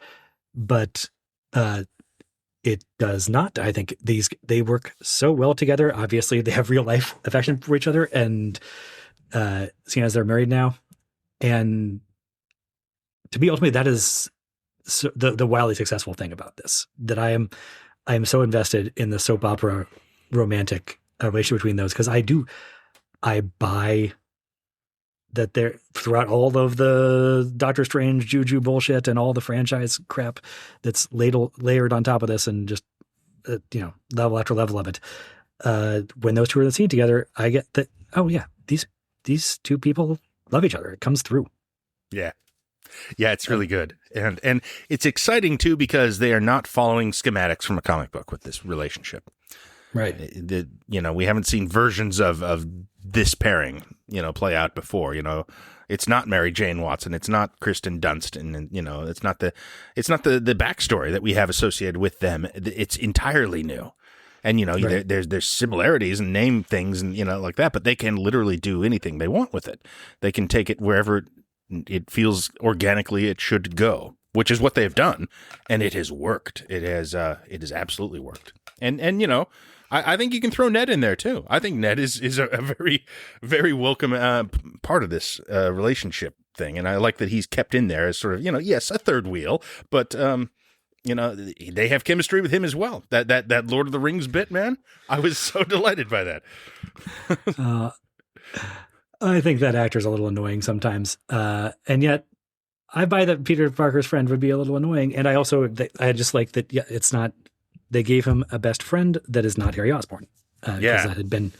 but it does not. I think they work so well together. Obviously, they have real life affection for each other, and seeing as they're married now, and to me, ultimately, that is the wildly successful thing about this. That I am so invested in the soap opera romantic relationship between those, because I buy that they're throughout all of the Doctor Strange juju bullshit and all the franchise crap that's layered on top of this, and just level after level of it. When those two are in the scene together, I get that. Oh yeah, these two people love each other. It comes through. Yeah. Yeah, it's really good. And it's exciting, too, because they are not following schematics from a comic book with this relationship. Right. We haven't seen versions of this pairing, play out before. It's not Mary Jane Watson. It's not Kristen Dunst. And, it's not the backstory that we have associated with them. It's entirely new. And, Right. there's similarities and name things and, like that, but they can literally do anything they want with it. They can take it wherever it feels organically it should go, which is what they've done. And it has worked. It has absolutely worked. And I think you can throw Ned in there too. I think Ned is a very, very welcome part of this relationship thing. And I like that he's kept in there as sort of, yes, a third wheel, but, they have chemistry with him as well. That Lord of the Rings bit, man, I was so delighted by that. I think that actor's a little annoying sometimes. And yet I buy that Peter Parker's friend would be a little annoying. And I just like that. Yeah, it's not, they gave him a best friend that is not Harry Osborn. Because that had been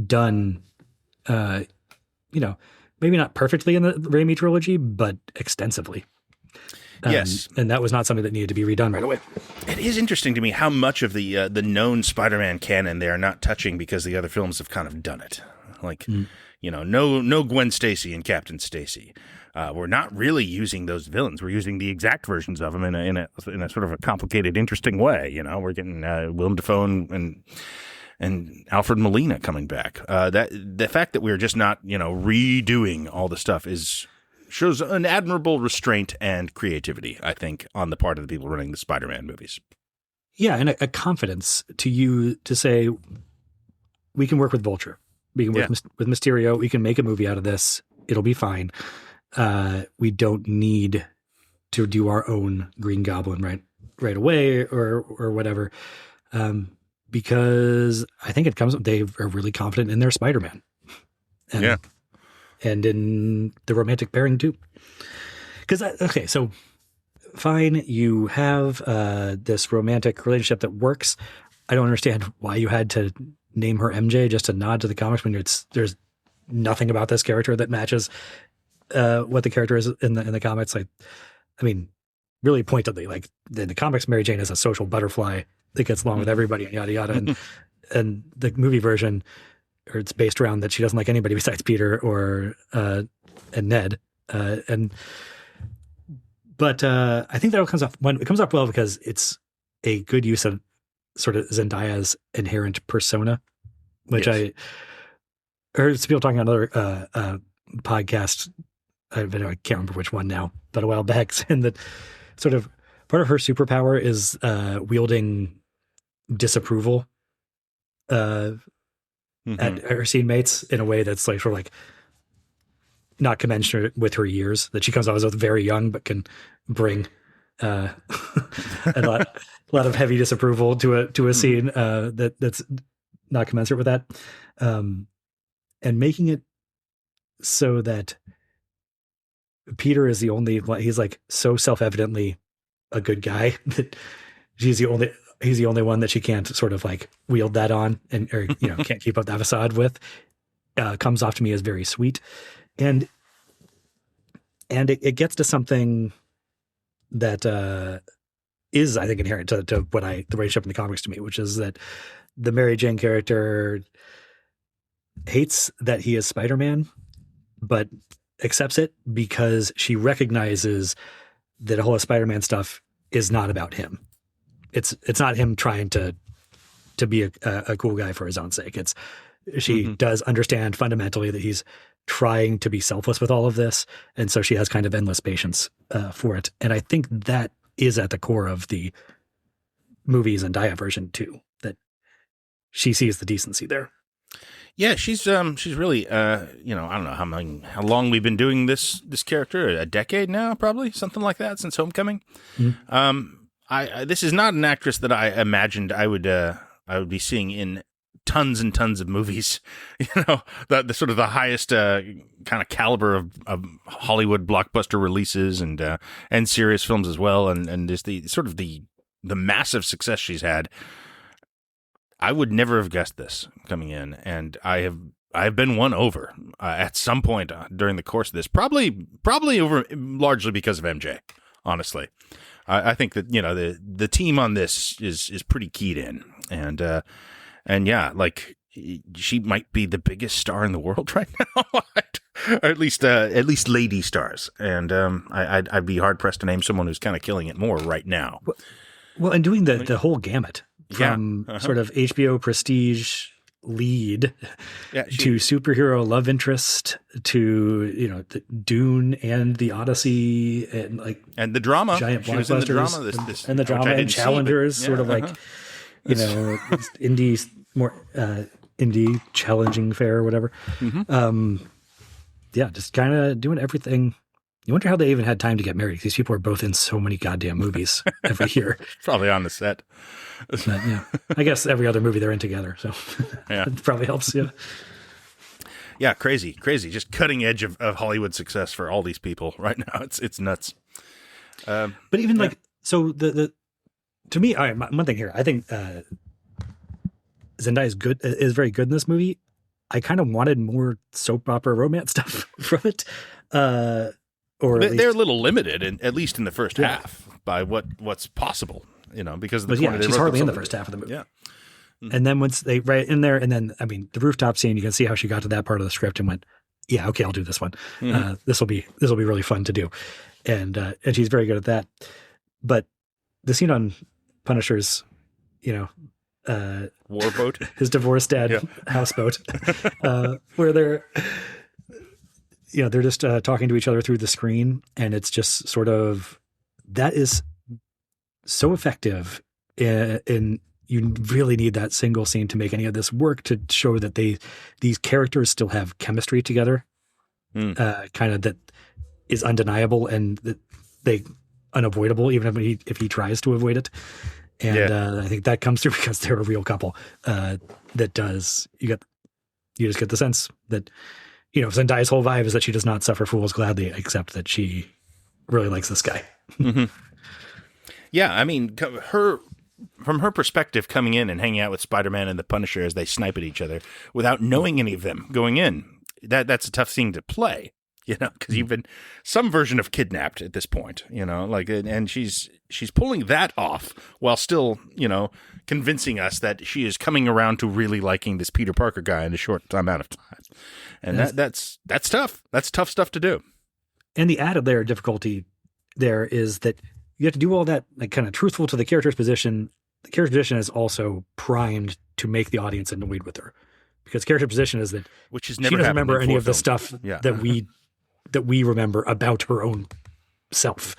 done, maybe not perfectly in the Raimi trilogy, but extensively. Yes. And that was not something that needed to be redone right away. It is interesting to me how much of the known Spider-Man canon they are not touching because the other films have kind of done it. Like, no Gwen Stacy and Captain Stacy. We're not really using those villains. We're using the exact versions of them in a sort of a complicated, interesting way. We're getting Willem Dafoe and Alfred Molina coming back. The fact that we're just not redoing all the stuff shows an admirable restraint and creativity, I think, on the part of the people running the Spider-Man movies. Yeah, and a confidence to say, we can work with Vulture. We can work with Mysterio. We can make a movie out of this. It'll be fine. We don't need to do our own Green Goblin right away or whatever. Because I think they are really confident in their Spider-Man. And in the romantic pairing too. So fine, you have this romantic relationship that works. I don't understand why you had to name her MJ just to nod to the comics when there's nothing about this character that matches what the character is in the comics. Like, I mean, really pointedly, like in the comics, Mary Jane is a social butterfly that gets along with everybody and yada yada. And the movie version, or it's based around that she doesn't like anybody besides Peter and Ned. But I think that all comes off well because it's a good use of sort of Zendaya's inherent persona, which I heard some people talking on another podcast. I can't remember which one now, but a while back, saying that sort of part of her superpower is wielding disapproval at her scene mates in a way that's like sort of like not commensurate with her years, that she comes out as very young but can bring a lot of heavy disapproval to a scene that's not commensurate with that, and making it so that Peter is he's like so self-evidently a good guy that he's the only one that she can't sort of like wield that on or can't keep up that facade with. Comes off to me as very sweet, and it gets to something that is, I think, inherent to the relationship in the comics to me, which is that the Mary Jane character hates that he is Spider-Man, but accepts it because she recognizes that all of Spider-Man stuff is not about him. It's not him trying to be a cool guy for his own sake. She does understand fundamentally that he's trying to be selfless with all of this, and so she has kind of endless patience for it. And I think that is at the core of the movie Zendaya version too, that she sees the decency there. Yeah, she's really I don't know how long we've been doing this character, a decade now, probably something like that, since Homecoming. This is not an actress that I imagined I would be seeing in tons and tons of movies, the sort of the highest kind of caliber of Hollywood blockbuster releases and serious films as well, and just the sort of the massive success she's had. I would never have guessed this coming in, and I've been won over at some point during the course of this. Probably over largely because of MJ. Honestly, I think that the team on this is pretty keyed in, and yeah, like she might be the biggest star in the world right now, or at least lady stars. And I'd be hard pressed to name someone who's kind of killing it more right now. Well, and doing the whole gamut from sort of HBO prestige lead to superhero love interest to Dune and the Odyssey and the drama, giant she was in the drama, and the drama and Challengers, sort of indie indie challenging fare or whatever. Just kind of doing everything. You wonder how they even had time to get married. These people are both in so many goddamn movies every year. Probably on the set. But, I guess every other movie they're in together. So it probably helps. Yeah. Yeah. Crazy. Just cutting edge of Hollywood success for all these people right now. It's nuts. But even so the to me, all right, one thing here, I think Zendaya is very good in this movie. I kind of wanted more soap opera romance stuff from it. Or they're a little limited, at least in the first half, by what's possible, because of the she's hardly in the first half of the movie. Yeah. And then once they write in there, and then, I mean, the rooftop scene, you can see how she got to that part of the script and went, yeah, okay, I'll do this one. This will be really fun to do. And she's very good at that. But the scene on Punisher's, warboat, his divorced dad houseboat, where they're just talking to each other through the screen, and it's just sort of, that is so effective in you really need that single scene to make any of this work, to show that these characters still have chemistry together, kind of that is undeniable and that they unavoidable, even if he tries to avoid it. And I think that comes through because they're a real couple. That does, you just get the sense that, Zendaya's whole vibe is that she does not suffer fools gladly, except that she really likes this guy. Yeah, I mean, from her perspective, coming in and hanging out with Spider-Man and the Punisher as they snipe at each other without knowing any of them going in, that's a tough scene to play, because you've been some version of kidnapped at this point, and she's pulling that off while still, convincing us that she is coming around to really liking this Peter Parker guy in a short amount of time. And that's tough. That's tough stuff to do. And the added layer of difficulty there is that you have to do all that, kind of truthful to the character's position. The character's position is also primed to make the audience annoyed with her, because character position is that which is she doesn't remember any of the stuff that we remember about her own self.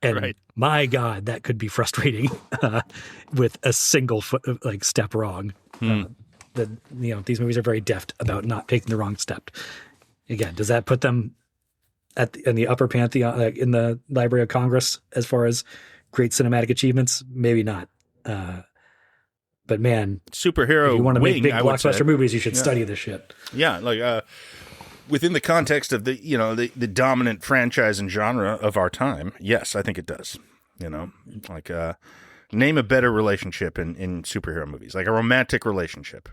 And my God, that could be frustrating with a single step wrong. These movies are very deft about not taking the wrong step. Again, does that put them in the upper pantheon, in the Library of Congress, as far as great cinematic achievements? Maybe not. But man, superhero, if you want to make big blockbuster movies, you should study this shit. Yeah, within the context of the dominant franchise and genre of our time, yes, I think it does. Name a better relationship in superhero movies, like a romantic relationship.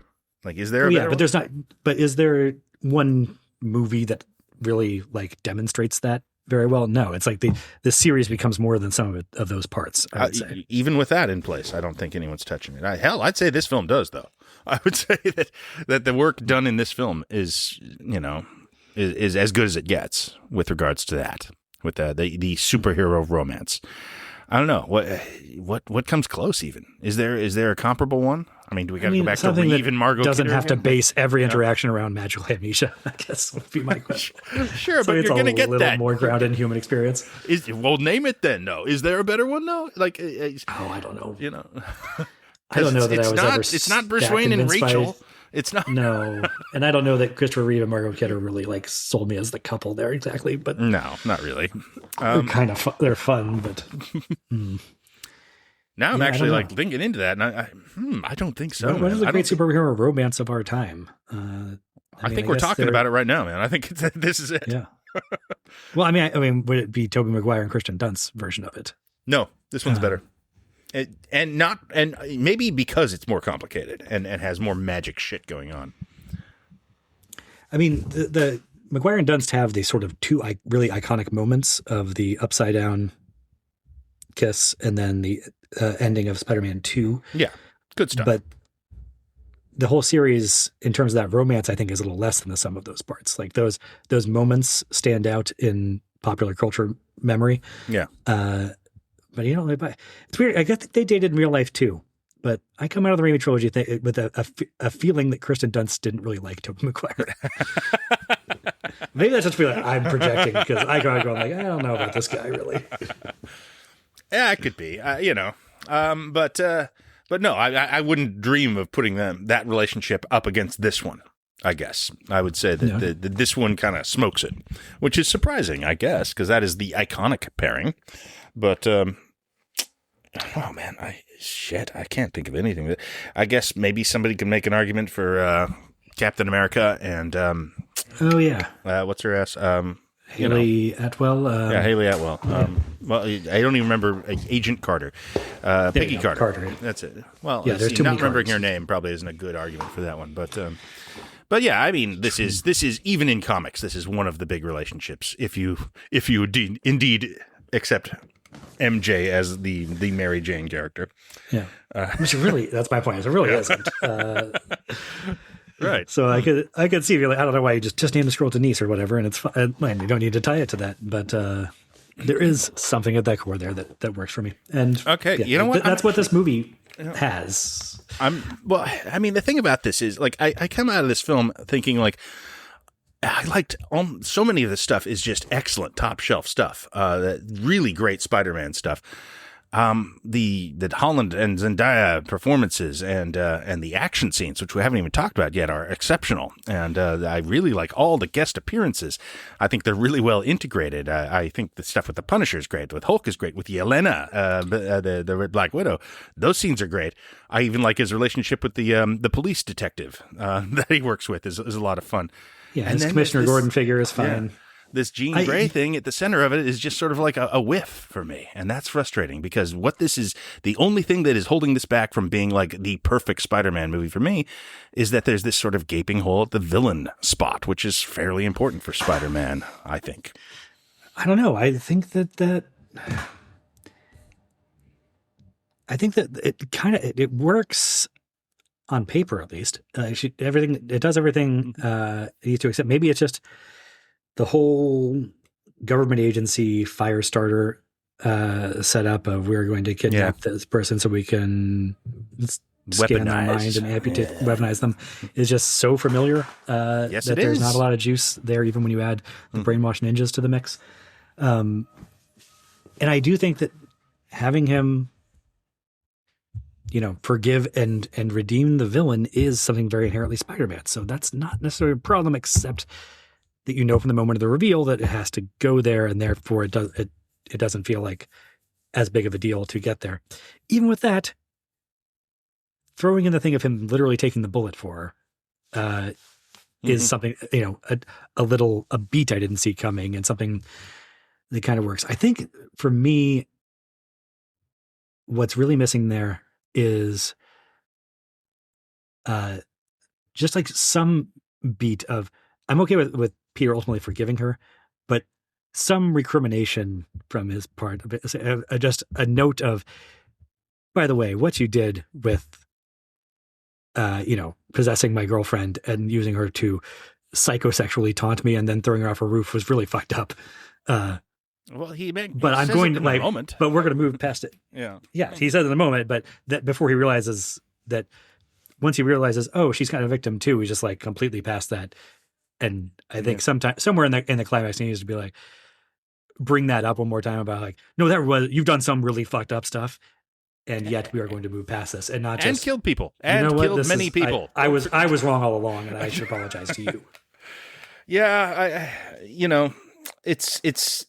Is there? But there's not. But is there one movie that really demonstrates that very well? No, it's like the series becomes more than some of those parts, I would say. Even with that in place, I don't think anyone's touching it. I'd say this film does, though. I would say that the work done in this film is as good as it gets with regards to that, with the superhero romance. I don't know what comes close. Even is there a comparable one? I mean, do we got to go back to Reeve and Margot? Doesn't have to base every interaction around magical amnesia, I guess would be my question. Sure, but you're going to get that. It's a little more grounded in human experience. Name it then. No, is there a better one? No, I don't know. I don't know that it's not Bruce Wayne and Rachel. It's not. No, and I don't know that Christopher Reeve and Margot Kidder really sold me as the couple there exactly. But no, not really. They're fun, but. Now I'm actually thinking into that, and I don't think so. What is the great superhero romance of our time? I think we're talking about it right now, man. I think this is it. Yeah. Well, I mean, would it be Tobey Maguire and Kristen Dunst's version of it? No, this one's better. And maybe because it's more complicated and has more magic shit going on. I mean, the McGuire and Dunst have these sort of two really iconic moments of the upside down kiss and then the ending of Spider-Man 2. Yeah, good stuff. But the whole series, in terms of that romance, I think is a little less than the sum of those parts. Like those moments stand out in popular culture memory. Yeah. But it's weird. I guess they dated in real life too. But I come out of the Raimi trilogy with a feeling that Kristen Dunst didn't really like Tobey Maguire. Maybe that's just feeling I'm projecting because I go like, I don't know about this guy really. Yeah, it could be. But no, I wouldn't dream of putting that relationship up against this one. I guess I would say that this one kind of smokes it, which is surprising, I guess, because that is the iconic pairing. But oh man, I can't think of anything. I guess maybe somebody could make an argument for Captain America and what's her ass? Haley Atwell. Haley Atwell. Well, I don't even remember Agent Carter. Peggy Carter. Carter. That's it. Well, there's too not many remembering Carters. her name probably isn't a good argument for that one. But yeah, I mean, this is even in comics, this is one of the big relationships. If you indeed accept MJ as the Mary Jane character. Yeah. Which really, that's my point. It really isn't. Right. So I could see if you're like, I don't know why you just name the scroll Denise or whatever, and it's fine. You don't need to tie it to that. But there is something at that core there that works for me. And okay, you know what? That's what this movie has. I mean, the thing about this is, like, I come out of this film thinking, like, I liked so many of this stuff is just excellent top shelf stuff. Really great Spider-Man stuff. The Holland and Zendaya performances and the action scenes, which we haven't even talked about yet, are exceptional. And I really like all the guest appearances. I think they're really well integrated. I think the stuff with the Punisher is great. With Hulk is great. With Yelena, the Red Black Widow, those scenes are great. I even like his relationship with the police detective that he works with is a lot of fun. Yeah, and his Commissioner Gordon figure is fine. Yeah. This Jean Grey thing at the center of it is just sort of like a whiff for me. And that's frustrating because what this is, the only thing that is holding this back from being like the perfect Spider-Man movie for me is that there's this sort of gaping hole at the villain spot, which is fairly important for Spider-Man, I think. I don't know. I think that it works on paper, at least. It does everything it needs to, except maybe it's just the whole government agency fire starter setup of we're going to kidnap this person so we can scan their mind and weaponize them is just so familiar that there's not a lot of juice there, even when you add the brainwash ninjas to the mix. And I do think that having him, forgive and redeem the villain is something very inherently Spider-Man. So that's not necessarily a problem, except that from the moment of the reveal that it has to go there, and therefore it doesn't feel like as big of a deal to get there. Even with that, throwing in the thing of him literally taking the bullet for her is something, a beat I didn't see coming, and something that kind of works. I think for me, what's really missing there is just like some beat of, I'm okay with Peter ultimately forgiving her, but some recrimination from his part, just a note of, by the way, what you did with, possessing my girlfriend and using her to psychosexually taunt me and then throwing her off a roof was really fucked up. But I'm going to but we're going to move past it. Yeah. He says in the moment, but that before he realizes that, once he realizes, oh, she's kind of a victim too, he's just like completely past that. And I think somewhere in the climax, he needs to be like, bring that up one more time about like, no, you've done some really fucked up stuff, and yet we are going to move past this and not just killed people and killed many people. I was wrong all along, and I should apologize to you. Yeah, it's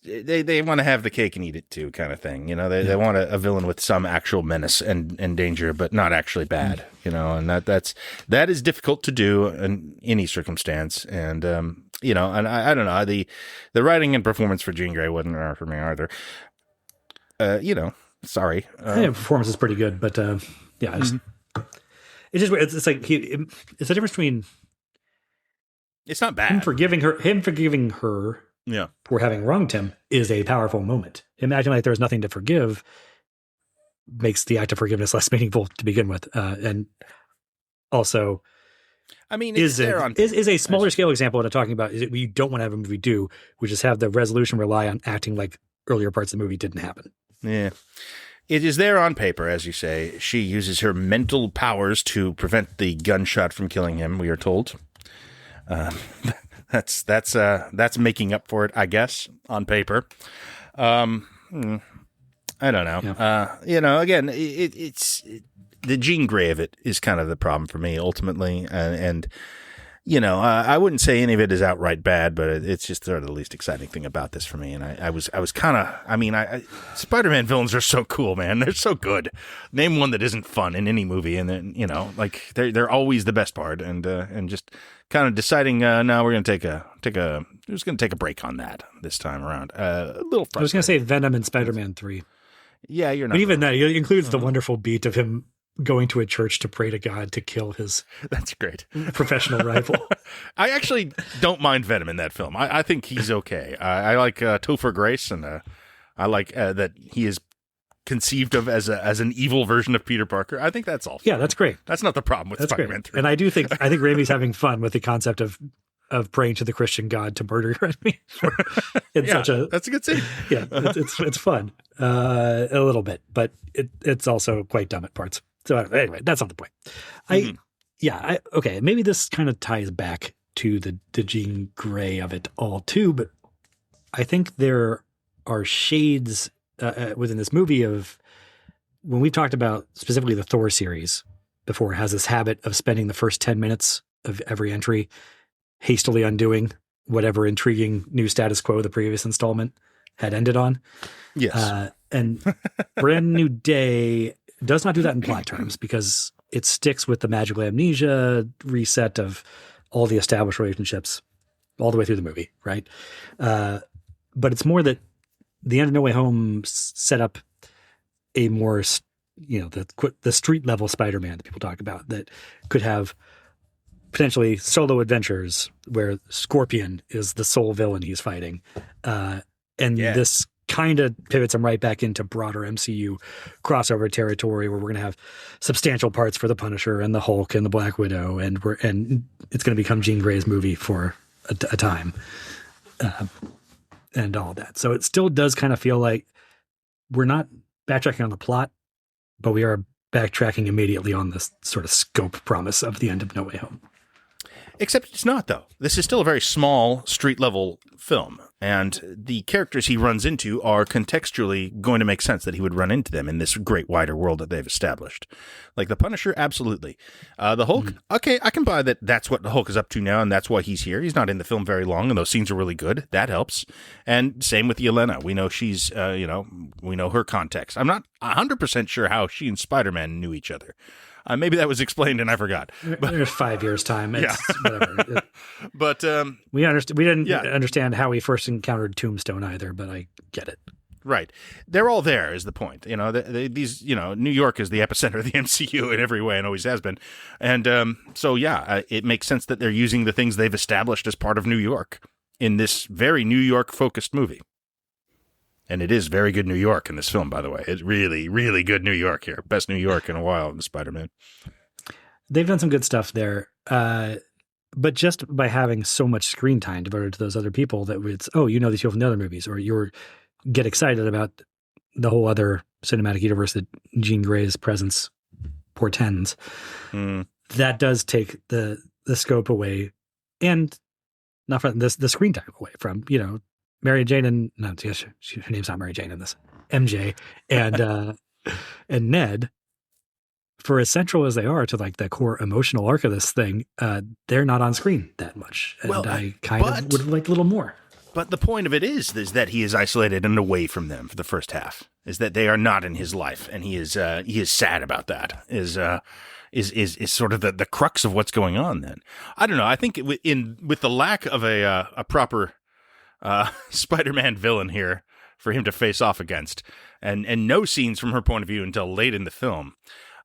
they want to have the cake and eat it too, kind of thing. They want a villain with some actual menace and danger, but not actually bad. And that is difficult to do in any circumstance. And and I don't know, the writing and performance for Jean Grey wasn't there for me either. Sorry. I think performance is pretty good, but yeah, it's just it's like it's the difference between it's not bad. Him forgiving her Yeah. for having wronged him is a powerful moment. Imagine like there's nothing to forgive makes the act of forgiveness less meaningful to begin with, and also. I mean, is a smaller scale example of what I'm talking about. Is it we don't want to have a movie do, which is have the resolution rely on acting like earlier parts of the movie didn't happen. Yeah. It is there on paper, as you say. She uses her mental powers to prevent the gunshot from killing him, we are told. That's making up for it, I guess, on paper. I don't know. Yeah. Again, it's the Jean Grey of it is kind of the problem for me ultimately, and I wouldn't say any of it is outright bad, but it's just sort of the least exciting thing about this for me. And I was kind of, Spider-Man villains are so cool, man. They're so good. Name one that isn't fun in any movie, and then like they're always the best part. And just kind of deciding now we're gonna just gonna take a break on that this time around. A little. I was gonna say Venom and Spider-Man 3. Yeah, you're not. But even that it includes the wonderful beat of him going to a church to pray to God to kill his that's great professional rival. I actually don't mind Venom in that film. I think he's okay. I like Topher Grace, and I like that he is conceived of as an evil version of Peter Parker. I think that's all. Yeah, that's great. That's not the problem with Spider-Man 3. And I think Raimi's having fun with the concept of praying to the Christian God to murder your enemy. That's a good scene. Yeah, it's fun a little bit, but it's also quite dumb at parts. So anyway, that's not the point. Okay, maybe this kind of ties back to the Jean Grey of it all too, but I think there are shades within this movie of when we've talked about specifically the Thor series before, has this habit of spending the first 10 minutes of every entry hastily undoing whatever intriguing new status quo the previous installment had ended on. Yes. And Brand New Day does not do that in plot terms because it sticks with the magical amnesia reset of all the established relationships all the way through the movie, right? But it's more that the end of No Way Home set up a more, the street level Spider-Man that people talk about that could have potentially solo adventures where Scorpion is the sole villain he's fighting. This kind of pivots him right back into broader MCU crossover territory where we're going to have substantial parts for the Punisher and the Hulk and the Black Widow, and it's going to become Jean Grey's movie for a time, and all that. So it still does kind of feel like we're not backtracking on the plot, but we are backtracking immediately on this sort of scope promise of the end of No Way Home. Except it's not, though. This is still a very small street-level film, and the characters he runs into are contextually going to make sense that he would run into them in this great wider world that they've established. Like the Punisher, absolutely. The Hulk, okay, I can buy that that's what the Hulk is up to now, and that's why he's here. He's not in the film very long, and those scenes are really good. That helps. And same with Yelena. We know she's, we know her context. I'm not 100% sure how she and Spider-Man knew each other. Maybe that was explained and I forgot. But there's 5 years time. It's whatever. But we didn't understand how we first encountered Tombstone either, but I get it. Right. They're all there is the point. These, New York is the epicenter of the MCU in every way and always has been. And it makes sense that they're using the things they've established as part of New York in this very New York focused movie. And it is very good New York in this film, by the way. It's really, really good New York here. Best New York in a while in Spider-Man. They've done some good stuff there. But just by having so much screen time devoted to those other people that it's, these people from the other movies, or you get excited about the whole other cinematic universe that Jean Grey's presence portends. That does take the scope away and not from the screen time away from, Mary Jane and her name's not Mary Jane in this, MJ and Ned, for as central as they are to like the core emotional arc of this thing, they're not on screen that much. And I kind of would have liked a little more. But the point of it is that he is isolated and away from them for the first half, is that they are not in his life. And he is sad about that, is sort of the crux of what's going on then. I don't know. I think with the lack of a proper Spider-Man villain here for him to face off against, and no scenes from her point of view until late in the film.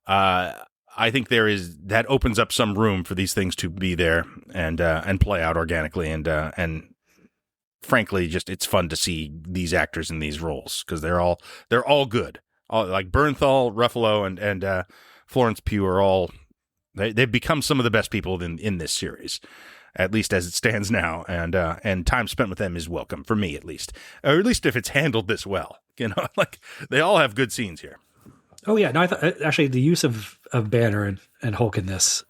I think that opens up some room for these things to be there and play out organically, and frankly, just it's fun to see these actors in these roles because they're all good. Like Bernthal, Ruffalo, and Florence Pugh are all they've become some of the best people in this series, at least as it stands now. And time spent with them is welcome for me, at least, or at least if it's handled this well. Like they all have good scenes here. Oh yeah, no, I thought actually the use of Banner and Hulk in this,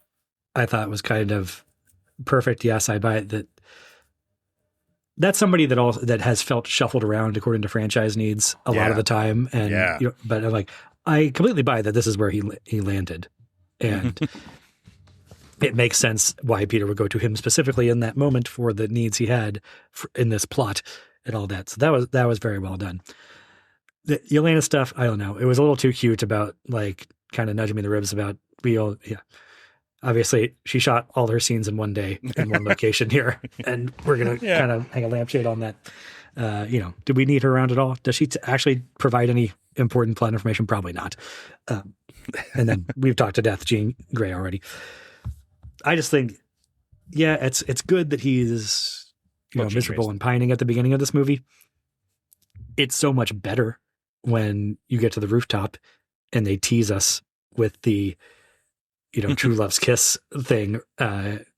I thought was kind of perfect. Yes, I buy it that's somebody that has felt shuffled around according to franchise needs a lot of the time, and but I'm like, I completely buy that this is where he landed, and it makes sense why Peter would go to him specifically in that moment for the needs he had in this plot and all that. So that was very well done. The Yelena stuff, I don't know. It was a little too cute about like kind of nudging me in the ribs about obviously she shot all her scenes in one day in one location here, and we're going to kind of hang a lampshade on that. Did we need her around at all? Does she actually provide any important plot information? Probably not. And then we've talked to death Jean Grey already. I just think, it's good that he's miserable and pining at the beginning of this movie. It's so much better when you get to the rooftop and they tease us with the, true love's kiss thing,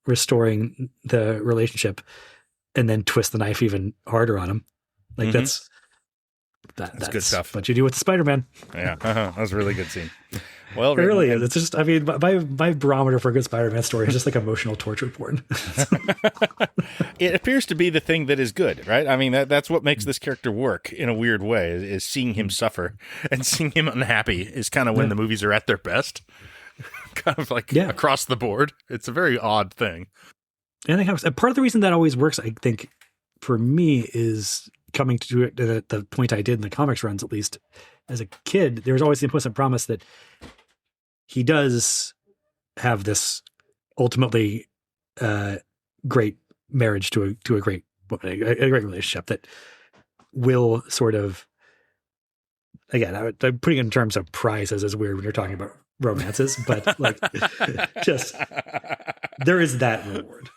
restoring the relationship, and then twist the knife even harder on him. Like that's good stuff. What you do with the Spider-Man. Yeah. That was a really good scene. Well, it really is. It's just, I mean, my barometer for a good Spider-Man story is just like emotional torture porn. It appears to be the thing that is good, right? I mean, that's what makes this character work in a weird way, is seeing him suffer and seeing him unhappy is kind of when the movies are at their best. Kind of like across the board. It's a very odd thing. And I think part of the reason that always works, I think, for me is coming to it at the point I did in the comics runs, at least as a kid, there was always the implicit promise that he does have this ultimately great marriage to a great woman, a great relationship that will sort of, again, I'm putting it in terms of prizes is weird when you're talking about romances, but like just there is that reward.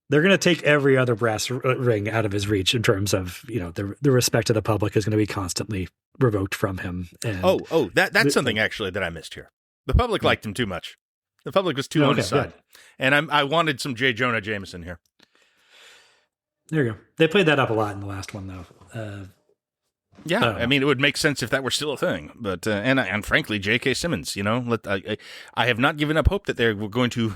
They're going to take every other brass ring out of his reach in terms of, the respect of the public is going to be constantly revoked from him. And that's something actually that I missed here. The public liked him too much. The public was too on his side. And I wanted some J. Jonah Jameson here. There you go. They played that up a lot in the last one, though. I mean, it would make sense if that were still a thing. But and frankly, J.K. Simmons, I have not given up hope that they're going to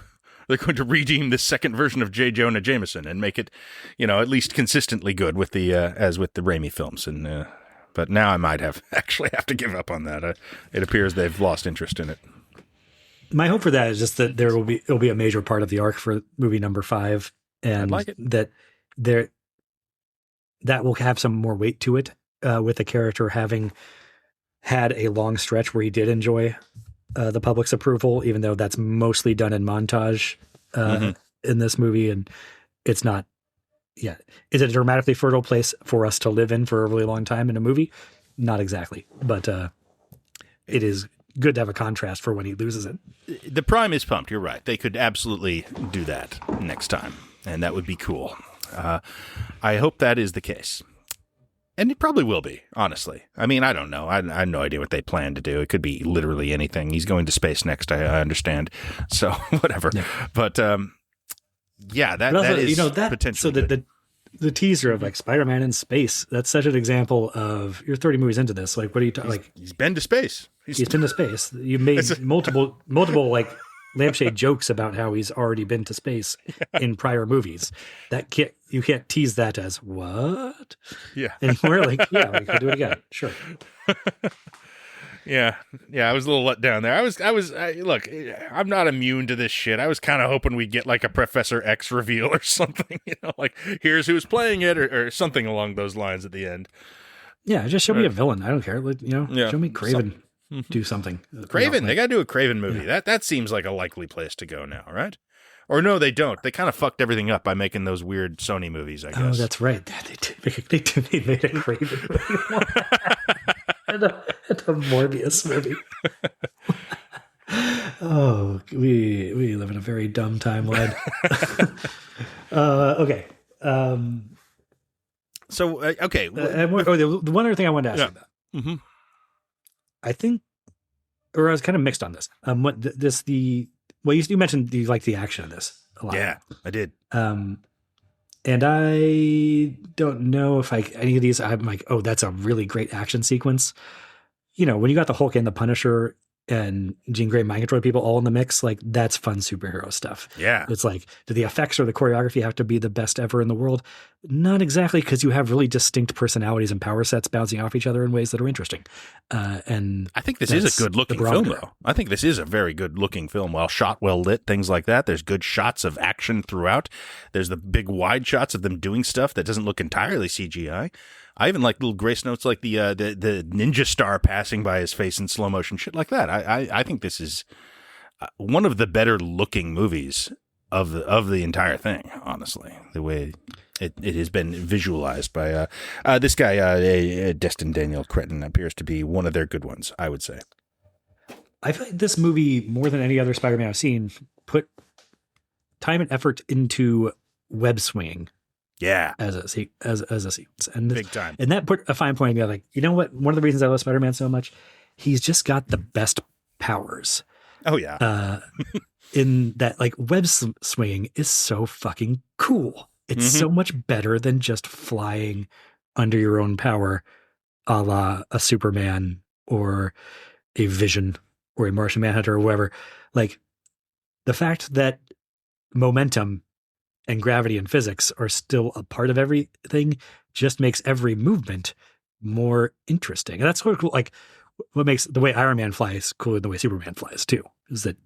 redeem this second version of J. Jonah Jameson and make it, at least consistently good with the as with the Raimi films. And but now I might have to give up on that. It appears they've lost interest in it. My hope for that is just that it'll be a major part of the arc for movie number 5, and I'd like it. that will have some more weight to it, with the character having had a long stretch where he did enjoy the public's approval, even though that's mostly done in montage in this movie, and it's not. Yeah, is it a dramatically fertile place for us to live in for a really long time in a movie? Not exactly, but it is good to have a contrast for when he loses it. The Prime is pumped. You're right. They could absolutely do that next time, and that would be cool. I hope that is the case. And it probably will be, honestly. I mean, I don't know. I have no idea what they plan to do. It could be literally anything. He's going to space next, I understand. So, whatever. Yeah. But, that is potentially so the teaser of like Spider-Man in space, that's such an example of, you're 30 movies into this. Like, what are you talking? Like, he's been to space. He's been to space. You made multiple like lampshade jokes about how he's already been to space in prior movies. You can't tease that as what? Yeah. Anymore. Like, we can do it again. Sure. Yeah. I was a little let down there. Look, I'm not immune to this shit. I was kind of hoping we'd get like a Professor X reveal or something, like here's who's playing it or something along those lines at the end. Yeah. Just show me a villain. I don't care. Show me Kraven. Do something. Kraven. They got to do a Kraven movie. Yeah. That seems like a likely place to go now, right? Or no, they don't. They kind of fucked everything up by making those weird Sony movies, I guess. Oh, that's right. They made a Craven movie. and a Morbius movie. Oh, we live in a very dumb time, lad. Okay. Okay. The one other thing I wanted to ask you about. Mm-hmm. I think, or I was kind of mixed on this. You mentioned you like the action of this a lot. Yeah, I did. And I don't know if any of these, I'm like, oh, that's a really great action sequence. You know, when you got the Hulk and the Punisher and Jean Grey mind control people all in the mix, like that's fun superhero stuff. Yeah. It's like, do the effects or the choreography have to be the best ever in the world? Not exactly, because you have really distinct personalities and power sets bouncing off each other in ways that are interesting. And I think this is a good looking film, though. I think this is a very good looking film. Well shot, well lit, things like that. There's good shots of action throughout. There's the big wide shots of them doing stuff that doesn't look entirely CGI. I even like little grace notes like the ninja star passing by his face in slow motion, shit like that. I think this is one of the better looking movies of the entire thing. Honestly, the way it has been visualized by this guy, Destin Daniel Cretton, appears to be one of their good ones. I would say. I feel like this movie, more than any other Spider-Man I've seen, put time and effort into web swinging. Yeah, as a sequence, and big time, and that put a fine point in me. Like, you know what? One of the reasons I love Spider-Man so much, he's just got the best powers. Oh yeah, in that, like, web swinging is so fucking cool. It's so much better than just flying under your own power, a la a Superman or a Vision or a Martian Manhunter or whoever. Like, the fact that momentum and gravity and physics are still a part of everything just makes every movement more interesting. And that's sort of cool. Like, what makes the way Iron Man flies cooler than the way Superman flies too, is that,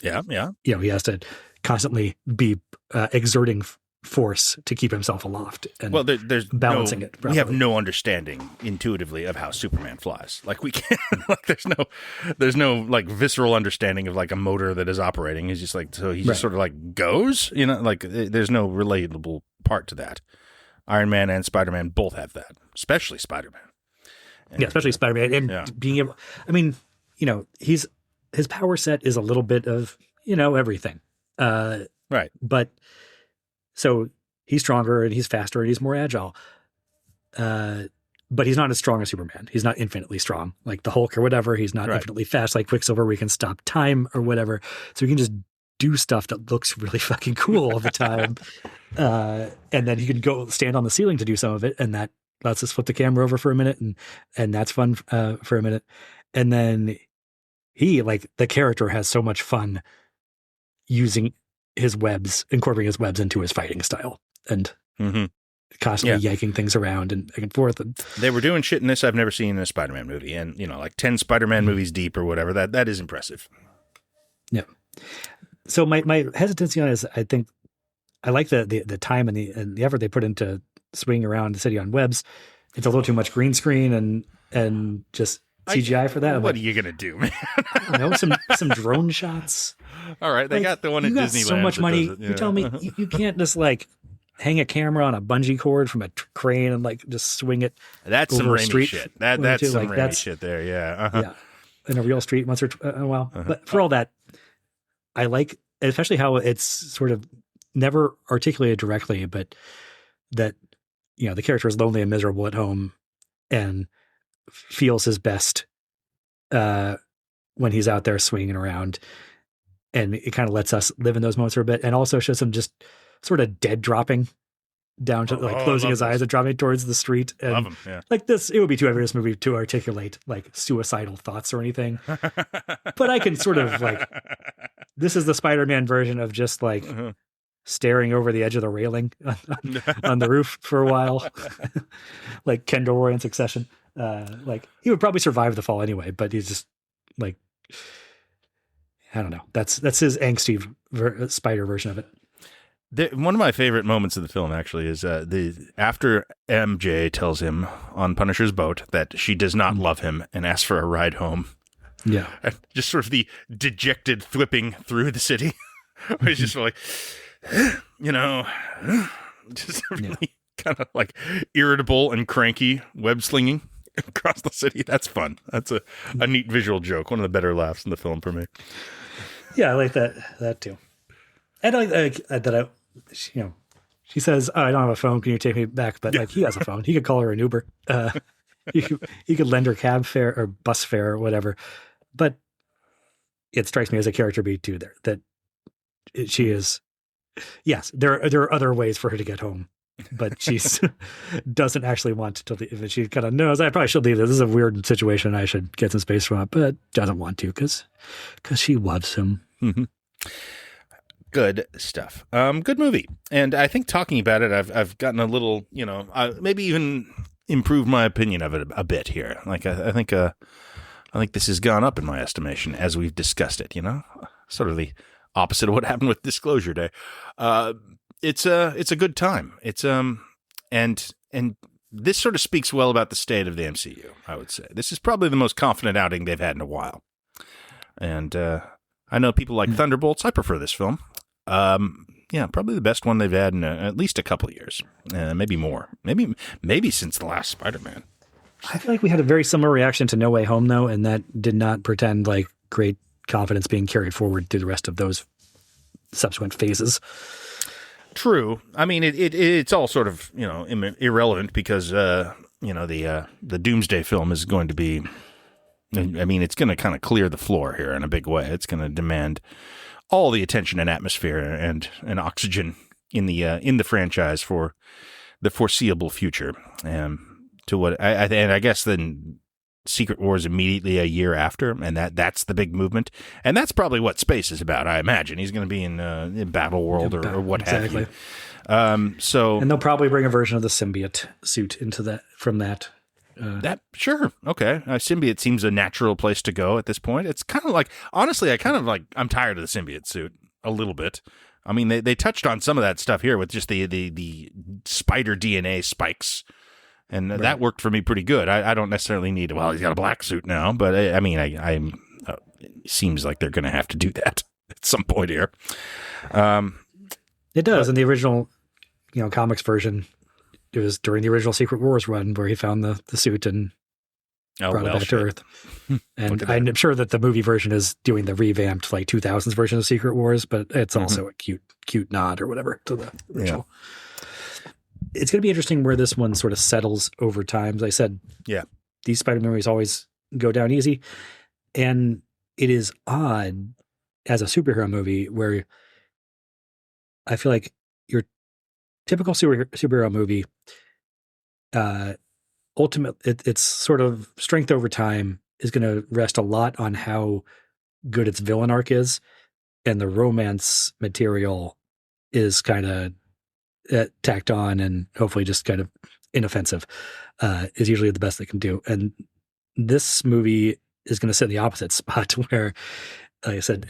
yeah, you know, he has to constantly be exerting force to keep himself aloft. And there's balancing it properly. We have no understanding intuitively of how Superman flies. Like, we can't. Like, there's no like visceral understanding of like a motor that is operating. He's just like, so he just sort of like goes. You know, like there's no relatable part to that. Iron Man and Spider-Man both have that, especially Spider-Man. Yeah, especially Spider-Man, and being able. I mean, you know, his power set is a little bit of, you know, everything. Right, but. So he's stronger and he's faster and he's more agile. But he's not as strong as Superman. He's not infinitely strong like the Hulk or whatever. He's not infinitely fast like Quicksilver. We can stop time or whatever. So we can just do stuff that looks really fucking cool all the time. And then he can go stand on the ceiling to do some of it. And that lets us flip the camera over for a minute. And that's fun for a minute. And then the character has so much fun using his webs, incorporating his webs into his fighting style, and constantly yanking things around and back and forth. And they were doing shit in this I've never seen in a Spider-Man movie, and you know, like 10 Spider-Man movies deep or whatever. That is impressive. Yeah. So my hesitancy on it is, I think I like the time and the effort they put into swinging around the city on webs. It's a little too much green screen and just CGI for that. What are you gonna do, man? I don't know, some drone shots. All right, they got the one at Disneyland. You got so much money. You tell me you can't just like hang a camera on a bungee cord from a crane and like just swing it. That's over some a Raimi street shit. That's some Raimi shit there. Yeah, yeah, in a real street once or in a while. But for all that, I like, especially how it's sort of never articulated directly, but that, you know, the character is lonely and miserable at home and feels his best when he's out there swinging around, and it kind of lets us live in those moments for a bit, and also shows him just sort of dead dropping down to closing his eyes and dropping towards the street. And love him, yeah. Like this, it would be too heavy for this movie to articulate like suicidal thoughts or anything, but I can sort of like, this is the Spider-Man version of just like staring over the edge of the railing on the roof for a while, like Ken Roy in Succession. Like, he would probably survive the fall anyway, but he's just like, I don't know. That's his angsty spider version of it. One of my favorite moments of the film actually is after MJ tells him on Punisher's boat that she does not love him and asks for a ride home. Yeah, and just sort of the dejected thwipping through the city. He's just like, you know, just really kind of like irritable and cranky web slinging across the city. That's fun. That's a neat visual joke. One of the better laughs in the film for me. Yeah, I like that too. And I like that she says, "Oh, I don't have a phone. Can you take me back?" But like, he has a phone. He could call her an Uber. He could lend her cab fare or bus fare or whatever. But it strikes me as a character beat too there that she is. Yes, there are other ways for her to get home, but she doesn't actually want to leave. She kind of knows I probably should leave. This is a weird situation. I should get some space from it, but doesn't want to because she loves him. Mm-hmm. Good stuff. Good movie. And I think talking about it, I've gotten a little, maybe even improved my opinion of it a bit here. Like I think this has gone up in my estimation as we've discussed it. Sort of the opposite of what happened with Disclosure Day. It's a good time. It's and this sort of speaks well about the state of the MCU. I would say this is probably the most confident outing they've had in a while. And I know people like Thunderbolts. I prefer this film. Probably the best one they've had in at least a couple of years, maybe more, maybe since the last Spider-Man. I feel like we had a very similar reaction to No Way Home, though, and that did not pretend like great confidence being carried forward through the rest of those subsequent phases. True. I mean, it's all sort of irrelevant because the Doomsday film is going to be. I mean, it's going to kind of clear the floor here in a big way. It's going to demand all the attention and atmosphere and oxygen in the franchise for the foreseeable future. To what I guess then Secret Wars immediately a year after, and that's the big movement, and that's probably what space is about. I imagine he's going to be in Battle World or what have you. And they'll probably bring a version of the symbiote suit into that from that. Sure. Okay. Symbiote seems a natural place to go at this point. It's kind of like, honestly, I'm tired of the symbiote suit a little bit. I mean, they touched on some of that stuff here with just the spider DNA spikes. And that worked for me pretty good. I don't necessarily need, he's got a black suit now, but it seems like they're going to have to do that at some point here. It does. In the original, comics version, it was during the original Secret Wars run where he found the suit and brought it back to Earth. And I'm sure that the movie version is doing the revamped 2000s version of Secret Wars, but it's also a cute nod or whatever to the original. Yeah. It's going to be interesting where this one sort of settles over time. As I said, these Spider-Man movies always go down easy. And it is odd as a superhero movie where I feel like your typical superhero movie, its sort of strength over time is going to rest a lot on how good its villain arc is. And the romance material is kind of tacked on and hopefully just kind of inoffensive, is usually the best they can do. And this movie is going to sit in the opposite spot where, like I said,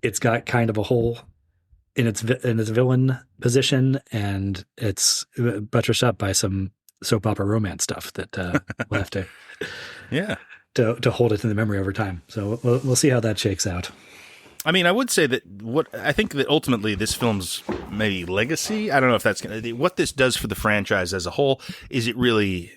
it's got kind of a hole in its villain position, and it's buttressed up by some soap opera romance stuff that we'll have to to hold it in the memory over time. So we'll see how that shakes out. I mean, I would say that I think that ultimately this film's maybe legacy, I don't know if that's going to, what this does for the franchise as a whole is it really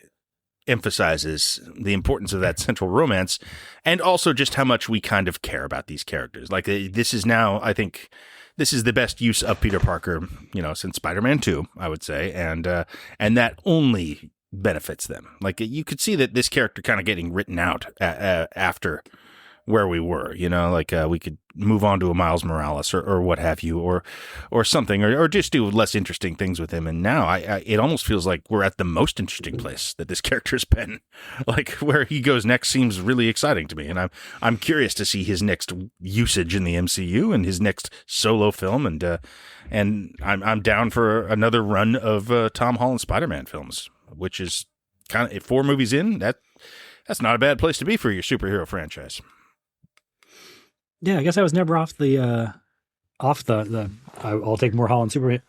emphasizes the importance of that central romance and also just how much we kind of care about these characters. Like this is now, I think, this is the best use of Peter Parker, since Spider-Man 2, I would say. And that only benefits them. Like you could see that this character kind of getting written out after where we were, we could move on to a Miles Morales or what have you, or something, or just do less interesting things with him. And now it almost feels like we're at the most interesting place that this character's been. Like where he goes next seems really exciting to me. And I'm curious to see his next usage in the MCU and his next solo film. And I'm down for another run of Tom Holland Spider-Man films, which is kind of 4 movies in. That's not a bad place to be for your superhero franchise. Yeah, I guess I was never off the I'll take more Holland superhero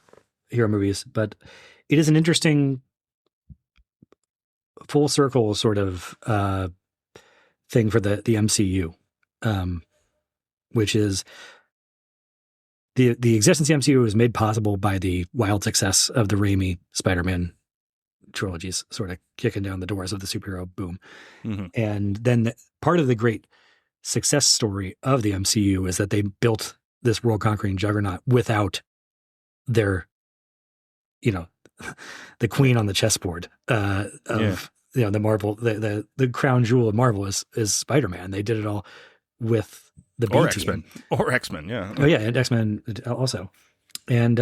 movies, but it is an interesting full circle sort of thing for the MCU, which is the existence of the MCU was made possible by the wild success of the Raimi Spider-Man trilogies, sort of kicking down the doors of the superhero boom. Mhm. And then part of the great success story of the MCU is that they built this world-conquering juggernaut without their, the queen on the chessboard of the Marvel, the crown jewel of Marvel is Spider-Man. They did it all with the B team. Or X-Men, yeah. Oh yeah, and X-Men also. And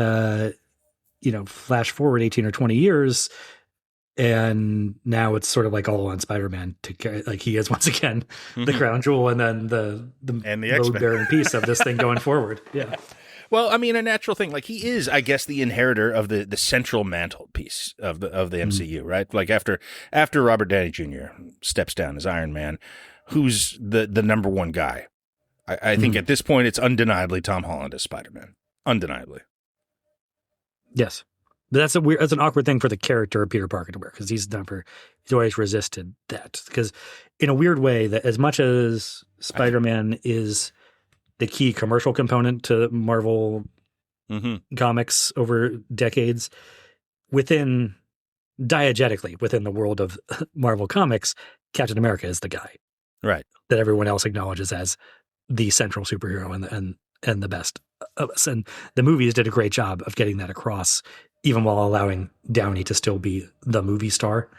flash forward 18 or 20 years, and now it's sort of like all on Spider-Man to carry, like he is once again the crown jewel, and then the load-bearing piece of this thing going forward. Yeah. Well, I mean, a natural thing. Like he is, I guess, the inheritor of the central mantelpiece of the MCU, right? Like after Robert Downey Jr. steps down as Iron Man, who's the number one guy? I think at this point it's undeniably Tom Holland as Spider-Man. Undeniably. Yes. But that's an awkward thing for the character of Peter Parker to wear, because he's always resisted that. Because in a weird way, that as much as Spider-Man is the key commercial component to Marvel comics over decades, diegetically within the world of Marvel comics, Captain America is the guy, right, that everyone else acknowledges as the central superhero and the best of us. And the movies did a great job of getting that across, even while allowing Downey to still be the movie star.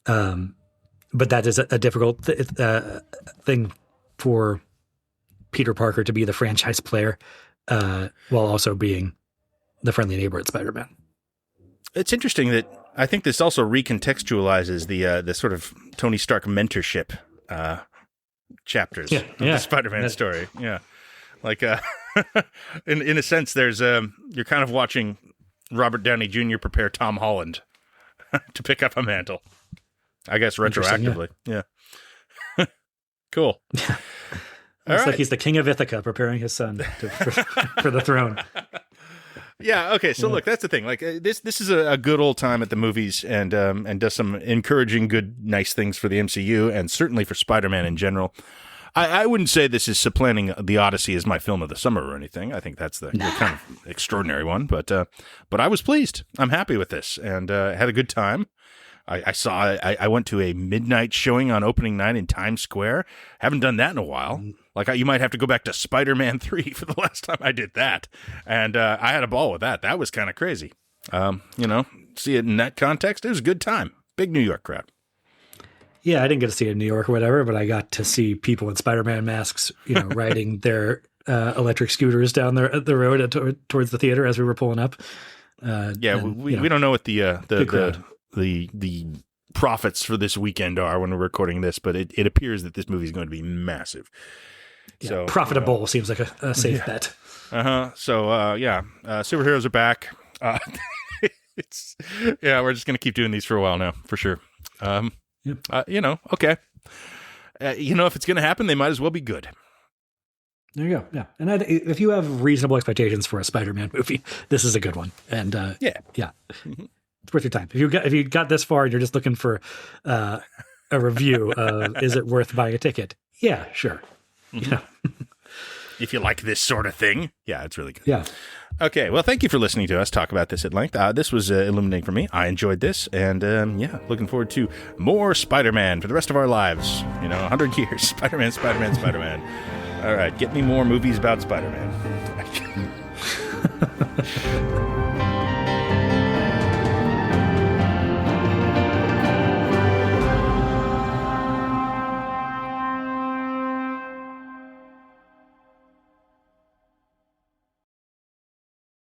But that is a difficult thing for Peter Parker to be the franchise player while also being the friendly neighbor at Spider-Man. It's interesting that I think this also recontextualizes the sort of Tony Stark mentorship chapters of the Spider-Man story. Yeah. Like in a sense, there's you're kind of watching Robert Downey Jr. prepare Tom Holland to pick up a mantle. I guess retroactively. Yeah. Cool. Yeah. It's like he's the king of Ithaca preparing his son for the throne. Yeah. Okay. So look, that's the thing. Like this is a good old time at the movies, and does some encouraging, good, nice things for the MCU, and certainly for Spider-Man in general. I wouldn't say this is supplanting The Odyssey as my film of the summer or anything. I think that's the kind of extraordinary one, but I was pleased. I'm happy with this, and had a good time. I went to a midnight showing on opening night in Times Square. Haven't done that in a while. Like you might have to go back to Spider-Man 3 for the last time I did that. And I had a ball with that. That was kind of crazy. See it in that context. It was a good time. Big New York crowd. Yeah, I didn't get to see it in New York or whatever, but I got to see people in Spider-Man masks, riding their electric scooters down the road towards the theater as we were pulling up. We don't know what the profits for this weekend are when we're recording this, but it appears that this movie is going to be massive. Yeah, so profitable seems like a safe bet. So superheroes are back. We're just going to keep doing these for a while now, for sure. Okay. If it's going to happen, they might as well be good. There you go. Yeah. And if you have reasonable expectations for a Spider-Man movie, this is a good one. And it's worth your time. If you got this far and you're just looking for a review of is it worth buying a ticket? Yeah, sure. If you like this sort of thing, yeah, it's really good. Yeah. Okay, well, thank you for listening to us talk about this at length. This was illuminating for me. I enjoyed this, and looking forward to more Spider-Man for the rest of our lives. 100 years. Spider-Man. All right, get me more movies about Spider-Man.